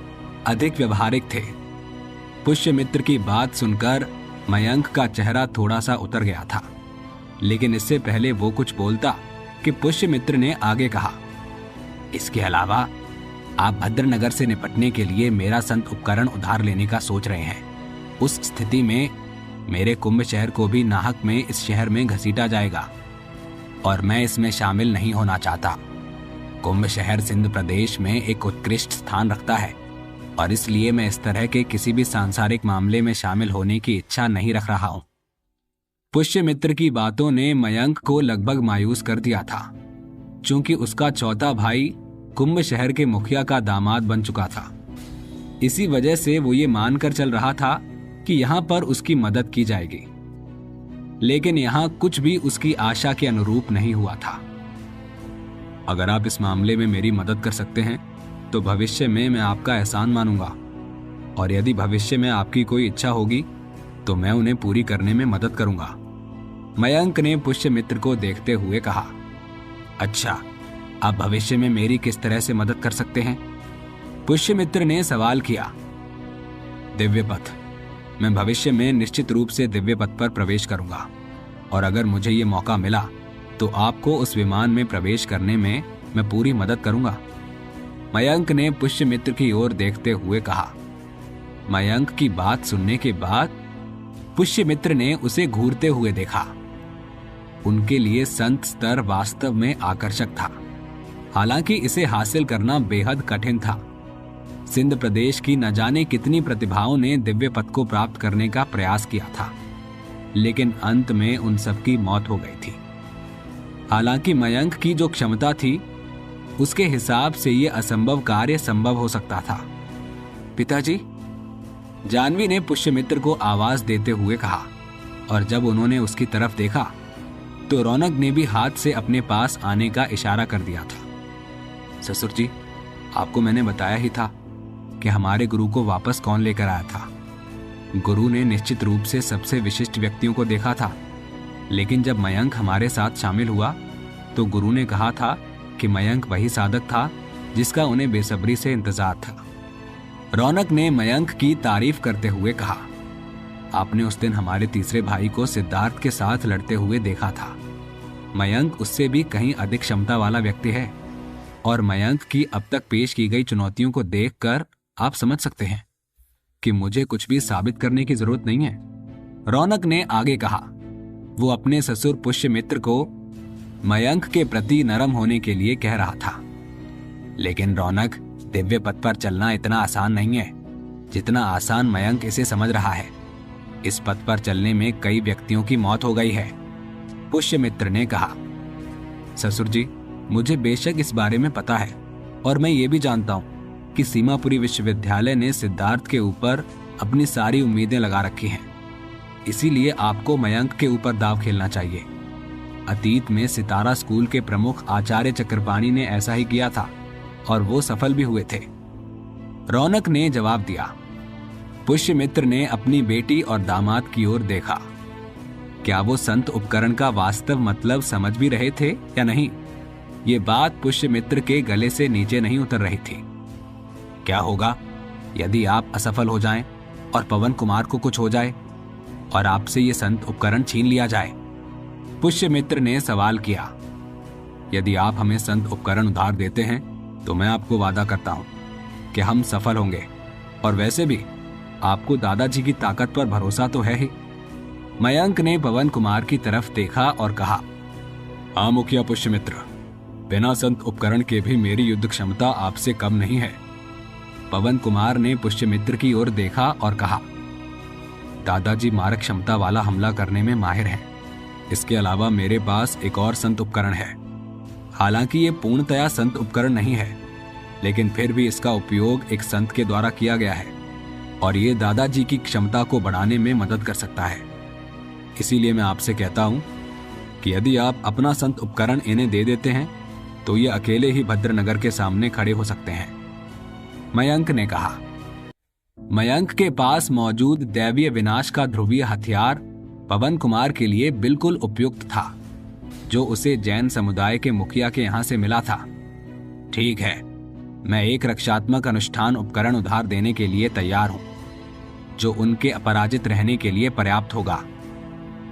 S1: अधिक व्यवहारिक थे। पुष्यमित्र की बात सुनकर मयंक का चेहरा थोड़ा सा उतर गया था, लेकिन इससे पहले वो कुछ बोलता कि पुष्यमित्र ने आगे कहा, इसके अलावा आप भद्रनगर से निपटने के लिए मेरा संत उपकरण उधार लेने का सोच रहे हैं। उस स्थिति में मेरे कुंभ शहर को भी नाहक में इस शहर में घसीटा जाएगा और मैं इसमें शामिल नहीं होना चाहता। कुंभ शहर सिंध प्रदेश में एक उत्कृष्ट स्थान रखता है और इसलिए मैं इस तरह के किसी भी सांसारिक मामले में शामिल होने की इच्छा नहीं रख रहा हूं। पुष्यमित्र की बातों ने मयंक को लगभग मायूस कर दिया था, क्योंकि उसका चौथा भाई कुंभ शहर के मुखिया का दामाद बन चुका था। इसी वजह से वो ये मानकर चल रहा था कि यहाँ पर उसकी मदद की जाएगी, लेकिन यहाँ कुछ भी उसकी आशा के अनुरूप नहीं हुआ था। अगर आप इस मामले में मेरी मदद कर सकते हैं तो भविष्य में मैं आपका एहसान मानूंगा, और यदि भविष्य में आपकी कोई इच्छा होगी तो मैं उन्हें पूरी करने में मदद करूंगा। मयंक ने पुष्यमित्र को देखते हुए कहा। अच्छा, आप भविष्य में मेरी किस तरह से मदद कर सकते हैं? पुष्यमित्र ने सवाल किया। दिव्य पथ। मैं भविष्य में निश्चित रूप से दिव्य पथ पर प्रवेश करूंगा, और अगर मुझे ये मौका मिला तो आपको उस विमान में प्रवेश करने में मैं पूरी मदद करूंगा। मयंक ने पुष्यमित्र की ओर देखते हुए कहा। मयंक की बात सुनने के बाद पुष्यमित्र ने उसे घूरते हुए देखा। उनके लिए संत स्तर वास्तव में आकर्षक था, हालांकि इसे हासिल करना बेहद कठिन था। सिंध प्रदेश की न जाने कितनी प्रतिभाओं ने दिव्य पथ को प्राप्त करने का प्रयास किया था, लेकिन अंत में उन सबकी मौत हो गई थी। हालांकि मयंक की जो क्षमता थी, उसके हिसाब से यह असंभव कार्य संभव हो सकता था। पिताजी, जानवी ने पुष्यमित्र को आवाज देते हुए कहा, और जब उन्होंने उसकी तरफ देखा तो रौनक ने भी हाथ से अपने पास आने का इशारा कर दिया था। ससुर जी, आपको मैंने बताया ही था कि हमारे गुरु को वापस कौन लेकर आया था। गुरु ने निश्चित रूप से सबसे विशिष्ट व्यक्तियों को देखा था, लेकिन जब मयंक हमारे साथ शामिल हुआ तो गुरु ने कहा था कि मयंक वही साधक था जिसका उन्हें बेसब्री से इंतजार था। रौनक ने मयंक की तारीफ करते हुए कहा, आपने उस दिन हमारे तीसरे भाई को सिद्धार्थ के साथ लड़ते हुए देखा था। मयंक उससे भी कहीं अधिक क्षमता वाला व्यक्ति है और मयंक की अब तक पेश की गई चुनौतियों को देखकर आप समझ सकते हैं कि मुझे कुछ भी साबित करने की जरूरत नहीं है। रौनक ने आगे कहा। वो अपने ससुर पुष्यमित्र को मयंक के प्रति नरम होने के लिए कह रहा था, लेकिन रौनक, दिव्य पथ पर चलना इतना आसान नहीं है जितना आसान मयंक इसे समझ रहा है। इस पथ पर चलने में कई व्यक्तियों की मौत हो गई है। पुष्यमित्र ने कहा, ससुर जी, मुझे बेशक इस बारे में पता है और मैं ये भी जानता हूँ कि सीमापुरी विश्वविद्यालय ने सिद्धार्थ के ऊपर अपनी सारी उम्मीदें लगा रखी हैं। इसीलिए आपको मयंक के ऊपर दाव खेलना चाहिए। अतीत में सितारा स्कूल के प्रमुख आचार्य चक्रपाणी ने ऐसा ही किया था और वो सफल भी हुए थे। रौनक ने जवाब दिया। पुष्यमित्र ने अपनी बेटी और दामाद की ओर देखा। क्या वो संत उपकरण का वास्तव मतलब समझ भी रहे थे या नहीं, ये बात पुष्यमित्र के गले से नीचे नहीं उतर रही थी। क्या होगा यदि आप असफल हो जाएं और पवन कुमार को कुछ हो जाए और आपसे ये संत उपकरण छीन लिया जाए? पुष्यमित्र ने सवाल किया। यदि आप हमें संत उपकरण उधार देते हैं तो मैं आपको वादा करता हूं कि हम सफल होंगे, और वैसे भी आपको दादाजी की ताकत पर भरोसा तो है ही। मयंक ने पवन कुमार की तरफ देखा और कहा, हाँ मुखिया पुष्यमित्र, बिना संत उपकरण के भी मेरी युद्ध क्षमता आपसे कम नहीं है। पवन कुमार ने पुष्यमित्र की ओर देखा और कहा, दादाजी मारक क्षमता वाला हमला करने में माहिर हैं। इसके अलावा मेरे पास एक और संत उपकरण है। हालांकि ये पूर्णतया संत उपकरण नहीं है, लेकिन फिर भी इसका उपयोग एक संत के द्वारा किया गया है और ये दादाजी की क्षमता को बढ़ाने में मदद कर सकता है। इसीलिए मैं आपसे कहता हूं कि यदि आप अपना संत उपकरण इन्हें दे देते हैं तो ये अकेले ही भद्रनगर के सामने खड़े हो सकते हैं। मयंक ने कहा। मयंक के पास मौजूद दैवीय विनाश का ध्रुवीय हथियार पवन कुमार के लिए बिल्कुल उपयुक्त था, जो उसे जैन समुदाय के मुखिया के यहां से मिला था। ठीक है, मैं एक रक्षात्मक अनुष्ठान उपकरण उधार देने के लिए तैयार हूं, जो उनके अपराजित रहने के लिए पर्याप्त होगा।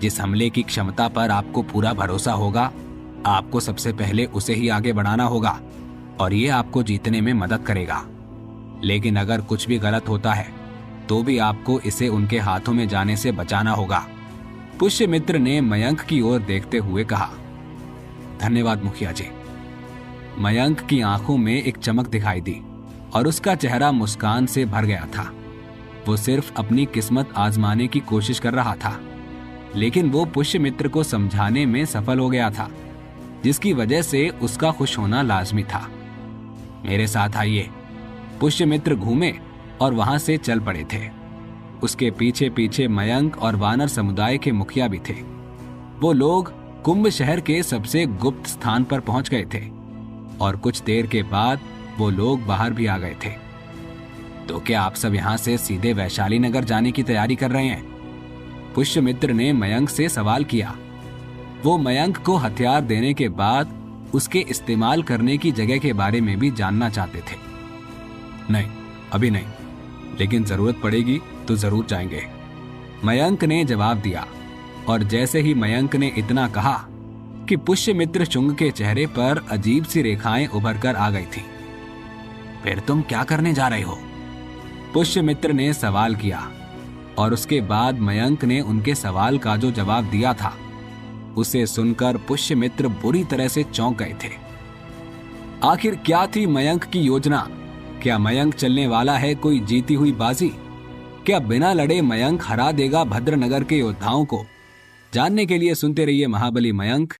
S1: जिस हमले की क्षमता पर आपको पूरा भरोसा होगा, आपको सबसे पहले उसे ही आगे बढ़ाना होगा और ये आपको जीतने में मदद करेगा। लेकिन अगर कुछ भी गलत होता है तो भी आपको इसे उनके हाथों में जाने से बचाना होगा। पुष्यमित्र ने मयंक की ओर देखते हुए कहा। धन्यवाद मुखिया जी। मयंक की आंखों में एक चमक दिखाई दी और उसका चेहरा मुस्कान से भर गया था। वो सिर्फ अपनी किस्मत आजमाने की कोशिश कर रहा था, लेकिन वो पुष्यमित्र को समझाने में सफल हो गया था, जिसकी वजह से उसका खुश होना लाजमी था। मेरे साथ आइए। पुष्यमित्र घूमे और वहां से चल पड़े थे। उसके पीछे पीछे मयंक और वानर समुदाय के मुखिया भी थे। वो लोग कुंभ शहर के सबसे गुप्त स्थान पर पहुंच गए थे और कुछ देर के बाद वो लोग बाहर भी आ गए थे। तो क्या आप सब यहां से सीधे वैशाली नगर जाने की तैयारी कर रहे हैं? पुष्यमित्र ने मयंक से सवाल किया। वो मयंक को हथियार देने के बाद उसके इस्तेमाल करने की जगह के बारे में भी जानना चाहते थे। नहीं, अभी नहीं, लेकिन जरूरत पड़ेगी तो जरूर जाएंगे, मयंक ने जवाब दिया। और जैसे ही मयंक ने इतना कहा कि पुष्यमित्र शुंग के चेहरे पर अजीब सी रेखाएं उभर कर आ गई थी। फिर तुम क्या करने जा रहे हो? पुष्यमित्र ने सवाल किया और उसके बाद मयंक ने उनके सवाल का जो जवाब दिया था उसे सुनकर पुष्यमित्र बुरी तरह से चौंक गए थे। आखिर क्या थी मयंक की योजना? क्या मयंक चलने वाला है कोई जीती हुई बाजी? क्या बिना लड़े मयंक हरा देगा भद्रनगर के योद्धाओं को? जानने के लिए सुनते रहिए महाबली मयंक,